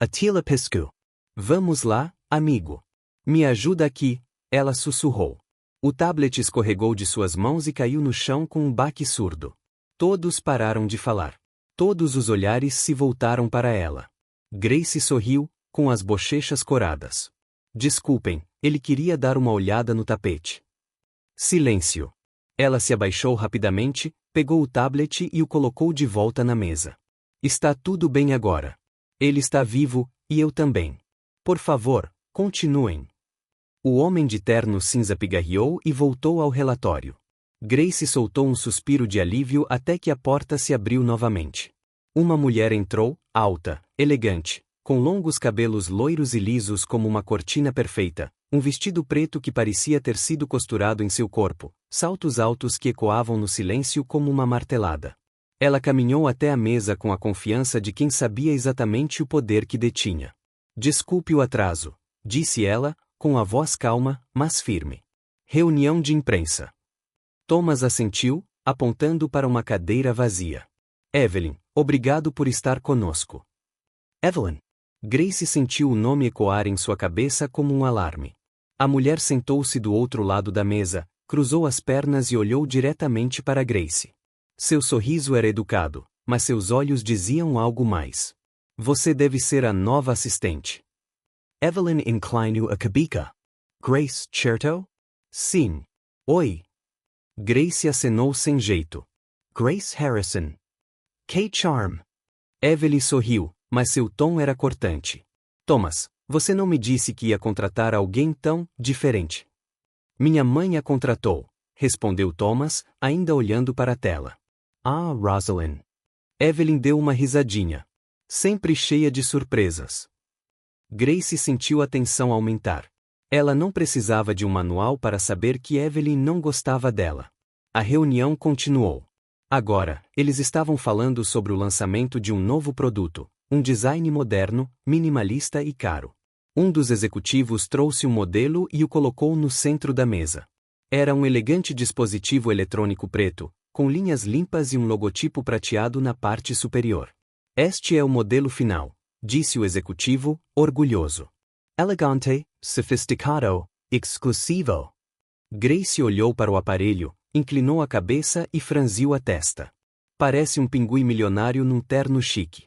Atila piscou. Vamos lá, amigo. Me ajuda aqui, ela sussurrou. O tablet escorregou de suas mãos e caiu no chão com um baque surdo. Todos pararam de falar. Todos os olhares se voltaram para ela. Gracie sorriu, com as bochechas coradas. Desculpem, ele queria dar uma olhada no tapete. Silêncio. Ela se abaixou rapidamente, pegou o tablet e o colocou de volta na mesa. Está tudo bem agora. Ele está vivo, e eu também. Por favor, continuem. O homem de terno cinza pigarreou e voltou ao relatório. Gracie soltou um suspiro de alívio até que a porta se abriu novamente. Uma mulher entrou, alta, elegante, com longos cabelos loiros e lisos como uma cortina perfeita, um vestido preto que parecia ter sido costurado em seu corpo, saltos altos que ecoavam no silêncio como uma martelada. Ela caminhou até a mesa com a confiança de quem sabia exatamente o poder que detinha. Desculpe o atraso, disse ela, com a voz calma, mas firme. Reunião de imprensa. Thomas assentiu, apontando para uma cadeira vazia. Evelyn, obrigado por estar conosco. Evelyn. Gracie sentiu o nome ecoar em sua cabeça como um alarme. A mulher sentou-se do outro lado da mesa, cruzou as pernas e olhou diretamente para Gracie. Seu sorriso era educado, mas seus olhos diziam algo mais. Você deve ser a nova assistente. Evelyn inclinou a cabeça. Grace, certo? Sim. Oi. Gracie acenou sem jeito. Grace Harrison. K-Charm. Evelyn sorriu, mas seu tom era cortante. Thomas, você não me disse que ia contratar alguém tão diferente. Minha mãe a contratou, respondeu Thomas, ainda olhando para a tela. Ah, Rosalind. Evelyn deu uma risadinha. Sempre cheia de surpresas. Gracie sentiu a tensão aumentar. Ela não precisava de um manual para saber que Evelyn não gostava dela. A reunião continuou. Agora, eles estavam falando sobre o lançamento de um novo produto, um design moderno, minimalista e caro. Um dos executivos trouxe um modelo e o colocou no centro da mesa. Era um elegante dispositivo eletrônico preto, com linhas limpas e um logotipo prateado na parte superior. Este é o modelo final, disse o executivo, orgulhoso. Elegante, sofisticado, exclusivo. Gracie olhou para o aparelho, inclinou a cabeça e franziu a testa. Parece um pinguim milionário num terno chique.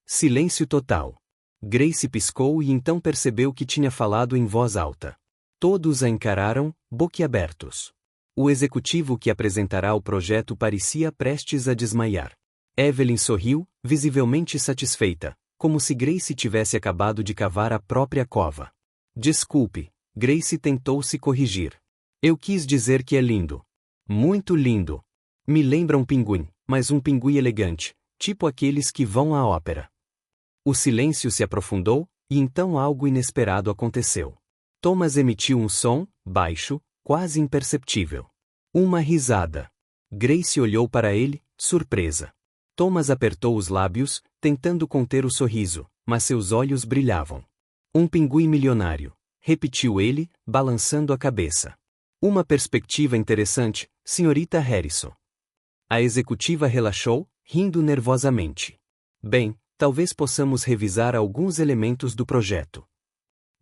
Silêncio total. Gracie piscou e então percebeu que tinha falado em voz alta. Todos a encararam, boquiabertos. O executivo que apresentará o projeto parecia prestes a desmaiar. Evelyn sorriu, visivelmente satisfeita, como se Gracie tivesse acabado de cavar a própria cova. Desculpe, Gracie tentou se corrigir. Eu quis dizer que é lindo. Muito lindo. Me lembra um pinguim, mas um pinguim elegante, tipo aqueles que vão à ópera. O silêncio se aprofundou, e então algo inesperado aconteceu. Thomas emitiu um som, baixo, quase imperceptível. Uma risada. Gracie olhou para ele, surpresa. Thomas apertou os lábios, tentando conter o sorriso, mas seus olhos brilhavam. Um pinguim milionário, repetiu ele, balançando a cabeça. Uma perspectiva interessante, senhorita Harrison. A executiva relaxou, rindo nervosamente. Bem, talvez possamos revisar alguns elementos do projeto.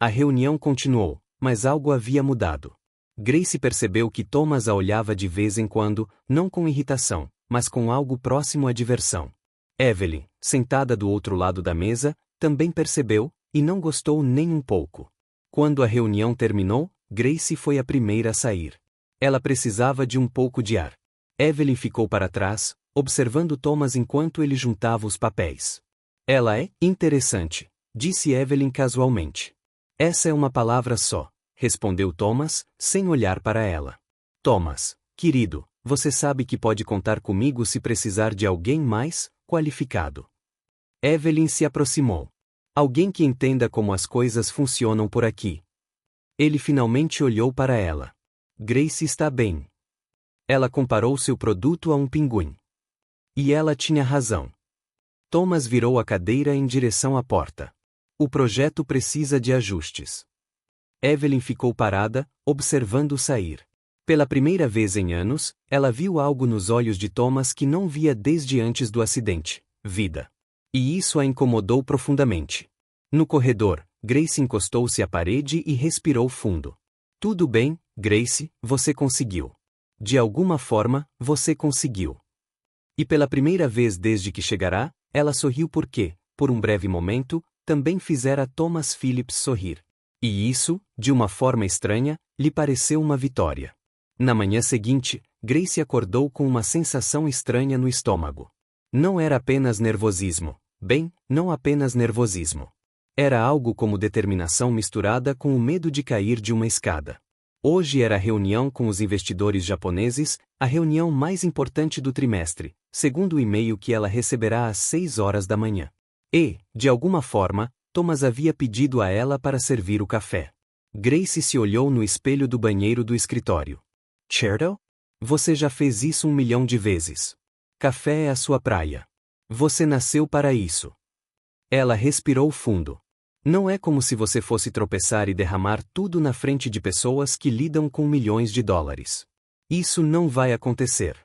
A reunião continuou, mas algo havia mudado. Grace percebeu que Thomas a olhava de vez em quando, não com irritação, mas com algo próximo à diversão. Evelyn, sentada do outro lado da mesa, também percebeu, e não gostou nem um pouco. Quando a reunião terminou, Grace foi a primeira a sair. Ela precisava de um pouco de ar. Evelyn ficou para trás, observando Thomas enquanto ele juntava os papéis. Ela é interessante, disse Evelyn casualmente. Essa é uma palavra só, respondeu Thomas, sem olhar para ela. Thomas, querido, você sabe que pode contar comigo se precisar de alguém mais qualificado. Evelyn se aproximou. Alguém que entenda como as coisas funcionam por aqui. Ele finalmente olhou para ela. Grace está bem. Ela comparou seu produto a um pinguim. E ela tinha razão. Thomas virou a cadeira em direção à porta. O projeto precisa de ajustes. Evelyn ficou parada, observando-o sair. Pela primeira vez em anos, ela viu algo nos olhos de Thomas que não via desde antes do acidente: vida. E isso a incomodou profundamente. No corredor, Grace encostou-se à parede e respirou fundo. Tudo bem, Grace, você conseguiu. De alguma forma, você conseguiu. E pela primeira vez desde que chegará, ela sorriu porque, por um breve momento, também fizera Thomas Phillips sorrir. E isso, de uma forma estranha, lhe pareceu uma vitória. Na manhã seguinte, Grace acordou com uma sensação estranha no estômago. Não era apenas nervosismo. Bem, não apenas nervosismo. Era algo como determinação misturada com o medo de cair de uma escada. Hoje era a reunião com os investidores japoneses, a reunião mais importante do trimestre, segundo o e-mail que ela receberá às 6 horas da manhã. E, de alguma forma, Thomas havia pedido a ela para servir o café. Grace se olhou no espelho do banheiro do escritório. Cherto? Você já fez isso 1 milhão de vezes. Café é a sua praia. Você nasceu para isso. Ela respirou fundo. Não é como se você fosse tropeçar e derramar tudo na frente de pessoas que lidam com milhões de dólares. Isso não vai acontecer.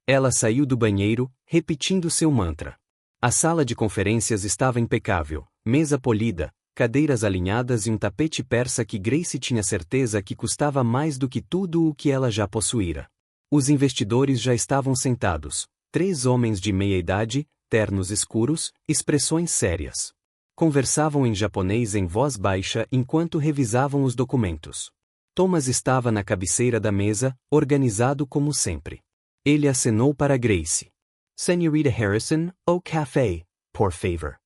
Ela saiu do banheiro, repetindo seu mantra. A sala de conferências estava impecável, mesa polida, cadeiras alinhadas e um tapete persa que Grace tinha certeza que custava mais do que tudo o que ela já possuíra. Os investidores já estavam sentados, 3 homens de meia idade, ternos escuros, expressões sérias. Conversavam em japonês em voz baixa enquanto revisavam os documentos. Thomas estava na cabeceira da mesa, organizado como sempre. Ele acenou para Grace. Senhorita Harrison, o café, por favor.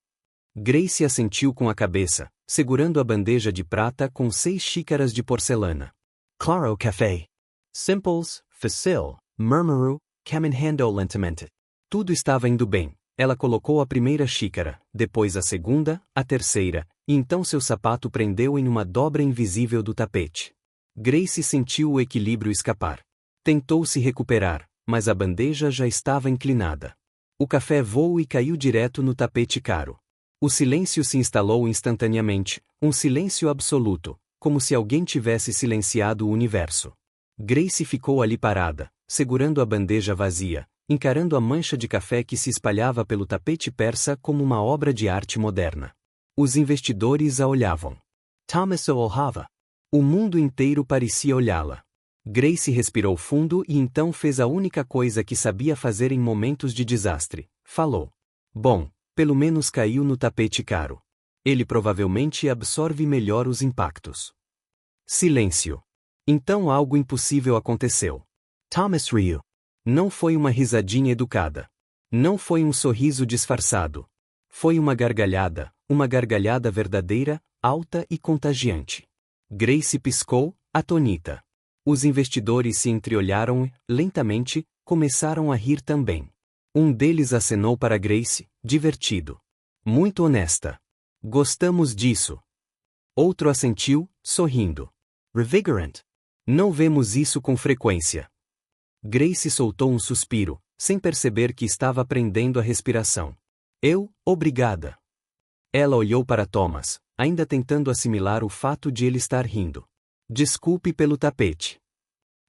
Grace assentiu com a cabeça, segurando a bandeja de prata com 6 xícaras de porcelana. Claro café. Simples, fácil, murmurou, caminhando lentamente. Tudo estava indo bem. Ela colocou a primeira xícara, depois a segunda, a terceira, e então seu sapato prendeu em uma dobra invisível do tapete. Grace sentiu o equilíbrio escapar. Tentou se recuperar, mas a bandeja já estava inclinada. O café voou e caiu direto no tapete caro. O silêncio se instalou instantaneamente, um silêncio absoluto, como se alguém tivesse silenciado o universo. Grace ficou ali parada, segurando a bandeja vazia, encarando a mancha de café que se espalhava pelo tapete persa como uma obra de arte moderna. Os investidores a olhavam. Thomas a olhava. O mundo inteiro parecia olhá-la. Grace respirou fundo e então fez a única coisa que sabia fazer em momentos de desastre. Falou. Bom, pelo menos caiu no tapete caro. Ele provavelmente absorve melhor os impactos. Silêncio. Então algo impossível aconteceu. Thomas riu. Não foi uma risadinha educada. Não foi um sorriso disfarçado. Foi uma gargalhada verdadeira, alta e contagiante. Grace piscou, atônita. Os investidores se entreolharam e, lentamente, começaram a rir também. Um deles acenou para Grace, divertido. Muito honesta. Gostamos disso. Outro assentiu, sorrindo. Revigorant. Não vemos isso com frequência. Grace soltou um suspiro, sem perceber que estava prendendo a respiração. Obrigada. Ela olhou para Thomas, ainda tentando assimilar o fato de ele estar rindo. Desculpe pelo tapete.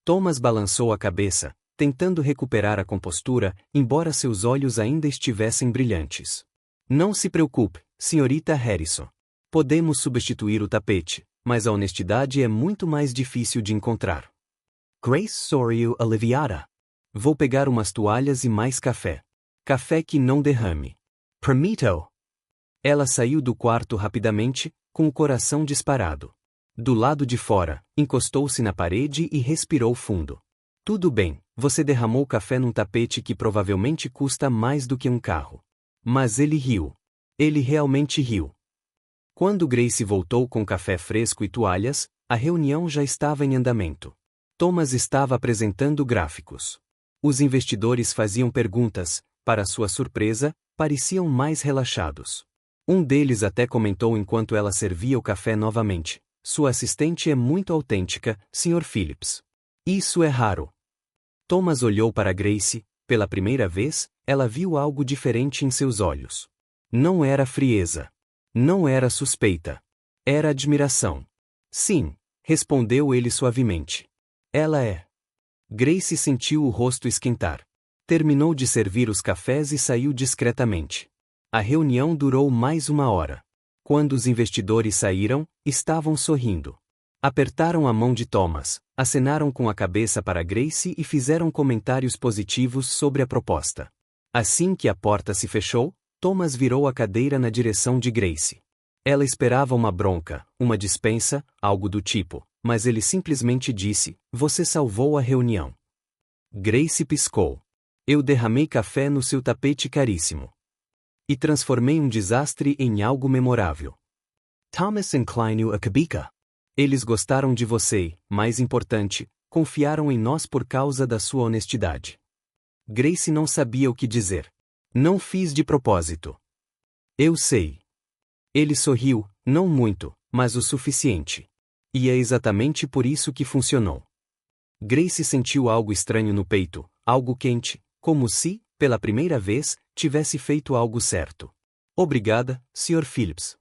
Thomas balançou a cabeça, tentando recuperar a compostura, embora seus olhos ainda estivessem brilhantes. Não se preocupe, senhorita Harrison. Podemos substituir o tapete, mas a honestidade é muito mais difícil de encontrar. Grace sorriu aliviada. Vou pegar umas toalhas e mais café. Café que não derrame. Permito. Ela saiu do quarto rapidamente, com o coração disparado. Do lado de fora, encostou-se na parede e respirou fundo. Tudo bem, você derramou café num tapete que provavelmente custa mais do que um carro. Mas ele riu. Ele realmente riu. Quando Grace voltou com café fresco e toalhas, a reunião já estava em andamento. Thomas estava apresentando gráficos. Os investidores faziam perguntas, para sua surpresa, pareciam mais relaxados. Um deles até comentou enquanto ela servia o café novamente: sua assistente é muito autêntica, Sr. Phillips. Isso é raro. Thomas olhou para Grace. Pela primeira vez, ela viu algo diferente em seus olhos. Não era frieza. Não era suspeita. Era admiração. Sim, respondeu ele suavemente. Ela é. Grace sentiu o rosto esquentar. Terminou de servir os cafés e saiu discretamente. A reunião durou mais 1 hora. Quando os investidores saíram, estavam sorrindo. Apertaram a mão de Thomas, acenaram com a cabeça para Grace e fizeram comentários positivos sobre a proposta. Assim que a porta se fechou, Thomas virou a cadeira na direção de Grace. Ela esperava uma bronca, uma dispensa, algo do tipo, mas ele simplesmente disse: "Você salvou a reunião." Grace piscou. "Eu derramei café no seu tapete caríssimo. E transformei um desastre em algo memorável." Thomas inclinou a cabeça. "Eles gostaram de você, mais importante, confiaram em nós por causa da sua honestidade." Grace não sabia o que dizer. "Não fiz de propósito." "Eu sei." Ele sorriu, não muito, mas o suficiente. E é exatamente por isso que funcionou. Grace sentiu algo estranho no peito, algo quente, como se, pela primeira vez, tivesse feito algo certo. "Obrigada, Sr. Phillips."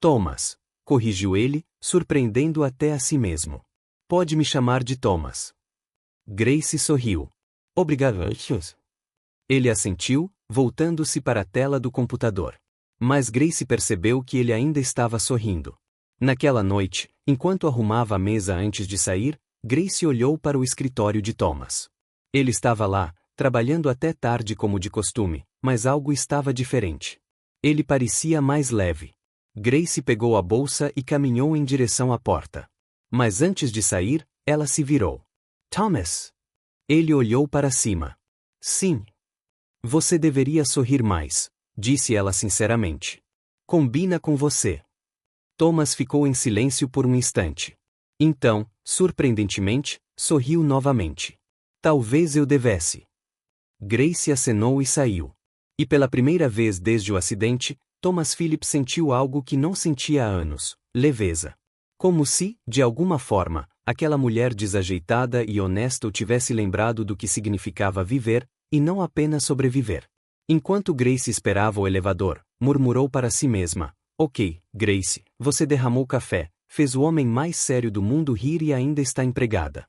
"Thomas," corrigiu ele, surpreendendo até a si mesmo. "Pode me chamar de Thomas." Grace sorriu. "Obrigado, Thomas." Ele assentiu, voltando-se para a tela do computador. Mas Grace percebeu que ele ainda estava sorrindo. Naquela noite, enquanto arrumava a mesa antes de sair, Grace olhou para o escritório de Thomas. Ele estava lá, trabalhando até tarde como de costume, mas algo estava diferente. Ele parecia mais leve. Grace pegou a bolsa e caminhou em direção à porta. Mas antes de sair, ela se virou. "Thomas!" Ele olhou para cima. "Sim. Você deveria sorrir mais", disse ela sinceramente. "Combina com você." Thomas ficou em silêncio por um instante. Então, surpreendentemente, sorriu novamente. "Talvez eu devesse." Grace acenou e saiu. E pela primeira vez desde o acidente, Thomas Phillips sentiu algo que não sentia há anos: leveza. Como se, de alguma forma, aquela mulher desajeitada e honesta o tivesse lembrado do que significava viver, e não apenas sobreviver. Enquanto Grace esperava o elevador, murmurou para si mesma: "Ok, Grace, você derramou café, fez o homem mais sério do mundo rir e ainda está empregada."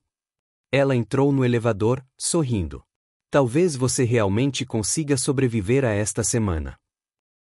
Ela entrou no elevador, sorrindo. "Talvez você realmente consiga sobreviver a esta semana."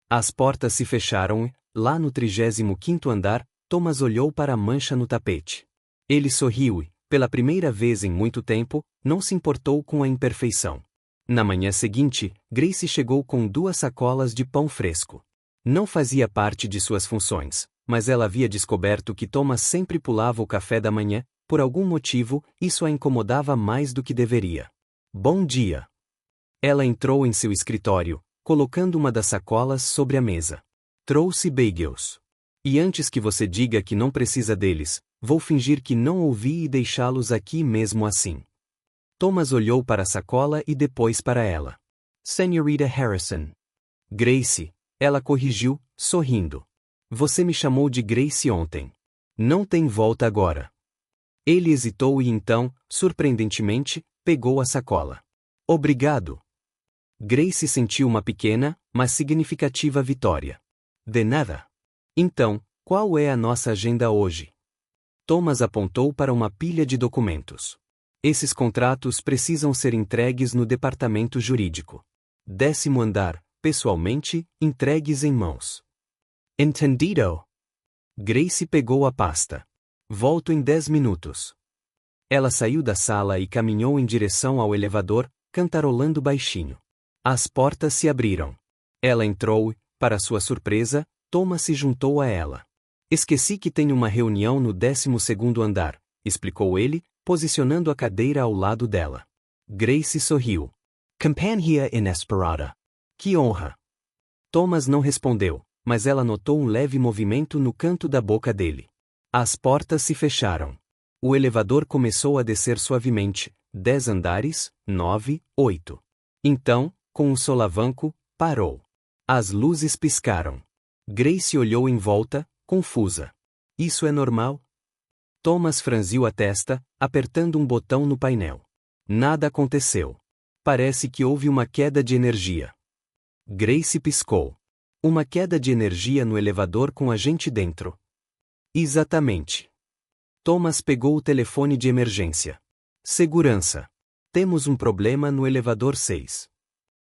As portas se fecharam e, lá no 35º andar, Thomas olhou para a mancha no tapete. Ele sorriu e, pela primeira vez em muito tempo, não se importou com a imperfeição. Na manhã seguinte, Grace chegou com 2 sacolas de pão fresco. Não fazia parte de suas funções, mas ela havia descoberto que Thomas sempre pulava o café da manhã. Por algum motivo, isso a incomodava mais do que deveria. "Bom dia." Ela entrou em seu escritório, colocando uma das sacolas sobre a mesa. "Trouxe bagels. E antes que você diga que não precisa deles, vou fingir que não ouvi e deixá-los aqui mesmo assim." Thomas olhou para a sacola e depois para ela. "Senhorita Harrison." "Grace," ela corrigiu, sorrindo. "Você me chamou de Grace ontem. Não tem volta agora." Ele hesitou e então, surpreendentemente, pegou a sacola. "Obrigado." Grace sentiu uma pequena, mas significativa vitória. "De nada." "Então, qual é a nossa agenda hoje?" Thomas apontou para uma pilha de documentos. Esses contratos precisam ser entregues no departamento jurídico. 10º andar, pessoalmente, entregues em mãos. Entendido? Grace pegou a pasta. Volto em 10 minutos. Ela saiu da sala e caminhou em direção ao elevador, cantarolando baixinho. As portas se abriram. Ela entrou e, para sua surpresa, Thomas se juntou a ela. Esqueci que tenho uma reunião no 12º andar, explicou ele, posicionando a cadeira ao lado dela. Grace sorriu. Companhia inesperada. Que honra. Thomas não respondeu, mas ela notou um leve movimento no canto da boca dele. As portas se fecharam. O elevador começou a descer suavemente, 10 andares, 9, 8. Então, com um solavanco, parou. As luzes piscaram. Grace olhou em volta, confusa. Isso é normal? Thomas franziu a testa, apertando um botão no painel. Nada aconteceu. Parece que houve uma queda de energia. Grace piscou. Uma queda de energia no elevador com a gente dentro. Exatamente. Thomas pegou o telefone de emergência. Segurança. Temos um problema no elevador 6.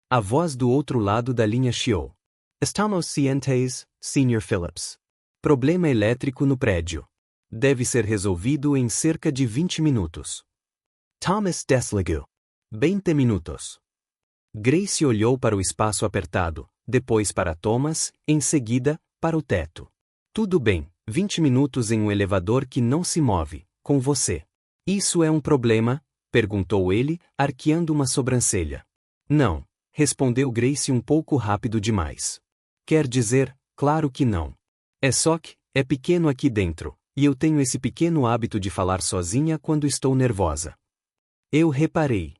A voz do outro lado da linha chiou. Estamos cientes, Sr. Phillips. Problema elétrico no prédio. Deve ser resolvido em cerca de 20 minutos. Thomas desligou. 20 minutos. Grace olhou para o espaço apertado, depois para Thomas, em seguida, para o teto. Tudo bem, 20 minutos em um elevador que não se move, com você. Isso é um problema? Perguntou ele, arqueando uma sobrancelha. Não, respondeu Grace um pouco rápido demais. Quer dizer, claro que não. É só que, é pequeno aqui dentro, e eu tenho esse pequeno hábito de falar sozinha quando estou nervosa. Eu reparei.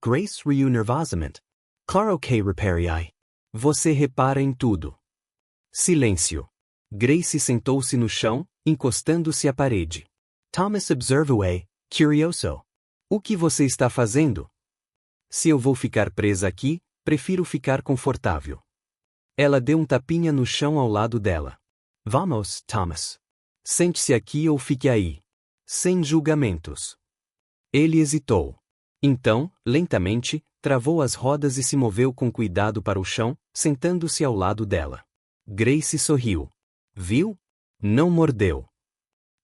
Grace riu nervosamente. Claro que reparei. Você repara em tudo. Silêncio. Grace sentou-se no chão, encostando-se à parede. Thomas observou, curioso. O que você está fazendo? Se eu vou ficar presa aqui, prefiro ficar confortável. Ela deu um tapinha no chão ao lado dela. Vamos, Thomas. Sente-se aqui ou fique aí. Sem julgamentos. Ele hesitou. Então, lentamente, travou as rodas e se moveu com cuidado para o chão, sentando-se ao lado dela. Grace sorriu. Viu? Não mordeu.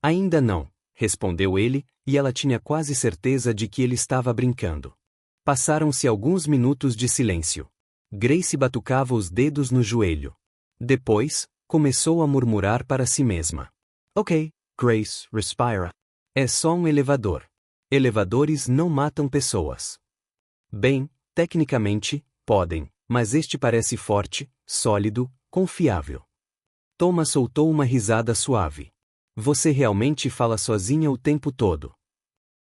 Ainda não, respondeu ele, e ela tinha quase certeza de que ele estava brincando. Passaram-se alguns minutos de silêncio. Grace batucava os dedos no joelho. Depois, começou a murmurar para si mesma. Ok, Grace, respira. É só um elevador. Elevadores não matam pessoas. Bem, tecnicamente, podem, mas este parece forte, sólido, confiável. Thomas soltou uma risada suave. Você realmente fala sozinha o tempo todo.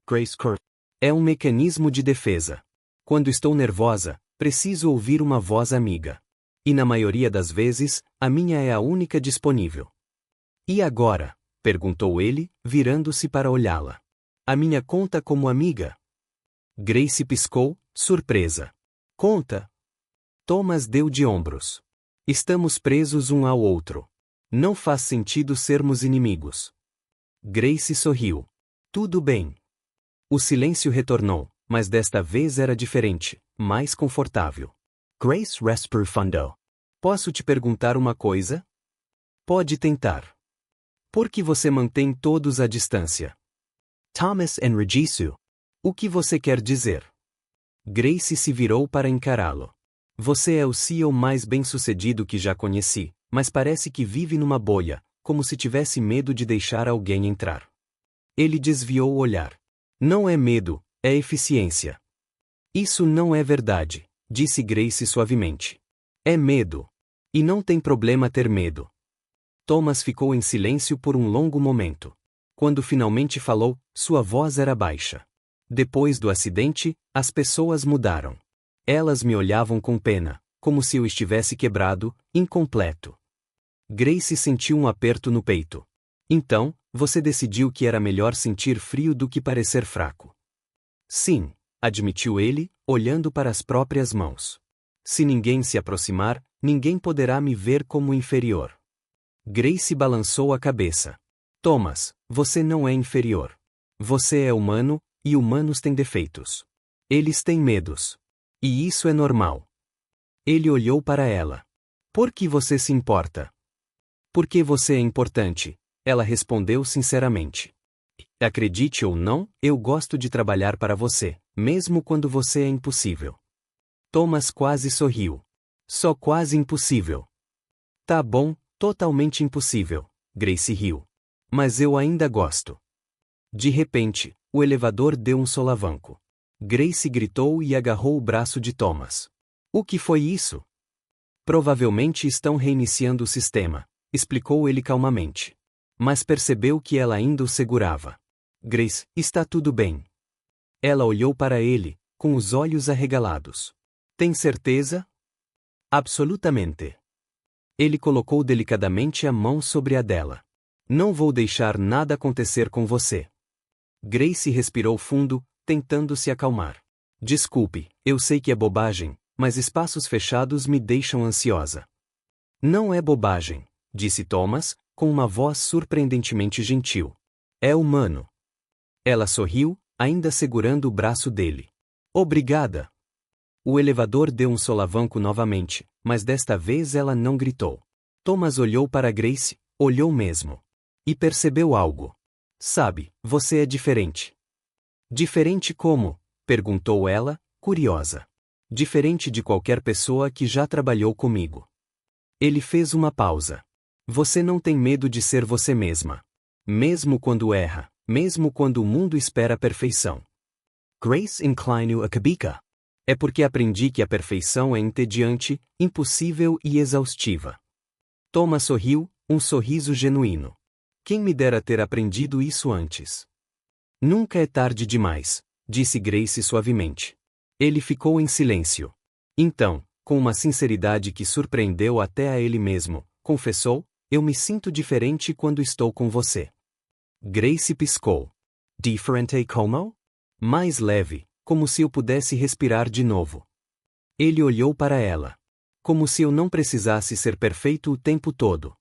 Grace Kurt. É um mecanismo de defesa. Quando estou nervosa, preciso ouvir uma voz amiga. E na maioria das vezes, a minha é a única disponível. E agora? Perguntou ele, virando-se para olhá-la. A minha conta como amiga? Grace piscou, surpresa. Conta. Thomas deu de ombros. Estamos presos um ao outro. Não faz sentido sermos inimigos. Grace sorriu. Tudo bem. O silêncio retornou, mas desta vez era diferente, mais confortável. Grace respirou fundo. Posso te perguntar uma coisa? Pode tentar. Por que você mantém todos à distância? Thomas enrigiu. O que você quer dizer? Grace se virou para encará-lo. Você é o CEO mais bem-sucedido que já conheci, mas parece que vive numa bolha, como se tivesse medo de deixar alguém entrar. Ele desviou o olhar. Não é medo, é eficiência. Isso não é verdade, disse Grace suavemente. É medo. E não tem problema ter medo. Thomas ficou em silêncio por um longo momento. Quando finalmente falou, sua voz era baixa. Depois do acidente, as pessoas mudaram. Elas me olhavam com pena, como se eu estivesse quebrado, incompleto. Grace sentiu um aperto no peito. Então, você decidiu que era melhor sentir frio do que parecer fraco. Sim, admitiu ele, olhando para as próprias mãos. Se ninguém se aproximar, ninguém poderá me ver como inferior. Grace balançou a cabeça. Thomas, você não é inferior. Você é humano, e humanos têm defeitos. Eles têm medos. E isso é normal. Ele olhou para ela. Por que você se importa? Porque você é importante, ela respondeu sinceramente. Acredite ou não, eu gosto de trabalhar para você, mesmo quando você é impossível. Thomas quase sorriu. Só quase impossível. Tá bom, totalmente impossível, Grace riu. Mas eu ainda gosto. De repente, o elevador deu um solavanco. Grace gritou e agarrou o braço de Thomas. O que foi isso? Provavelmente estão reiniciando o sistema, explicou ele calmamente. Mas percebeu que ela ainda o segurava. Grace, está tudo bem. Ela olhou para ele, com os olhos arregalados. Tem certeza? Absolutamente. Ele colocou delicadamente a mão sobre a dela. Não vou deixar nada acontecer com você. Grace respirou fundo, tentando se acalmar. Desculpe, eu sei que é bobagem, mas espaços fechados me deixam ansiosa. Não é bobagem, disse Thomas, com uma voz surpreendentemente gentil. É humano. Ela sorriu, ainda segurando o braço dele. Obrigada. O elevador deu um solavanco novamente, mas desta vez ela não gritou. Thomas olhou para Grace, olhou mesmo. E percebeu algo. Sabe, você é diferente. Diferente como? Perguntou ela, curiosa. Diferente de qualquer pessoa que já trabalhou comigo. Ele fez uma pausa. Você não tem medo de ser você mesma. Mesmo quando erra, mesmo quando o mundo espera a perfeição. Grace inclinou a cabeça. É porque aprendi que a perfeição é entediante, impossível e exaustiva. Thomas sorriu, um sorriso genuíno. Quem me dera ter aprendido isso antes. Nunca é tarde demais, disse Grace suavemente. Ele ficou em silêncio. Então, com uma sinceridade que surpreendeu até a ele mesmo, confessou, eu me sinto diferente quando estou com você. Grace piscou. Diferente como? Mais leve, como se eu pudesse respirar de novo. Ele olhou para ela. Como se eu não precisasse ser perfeito o tempo todo.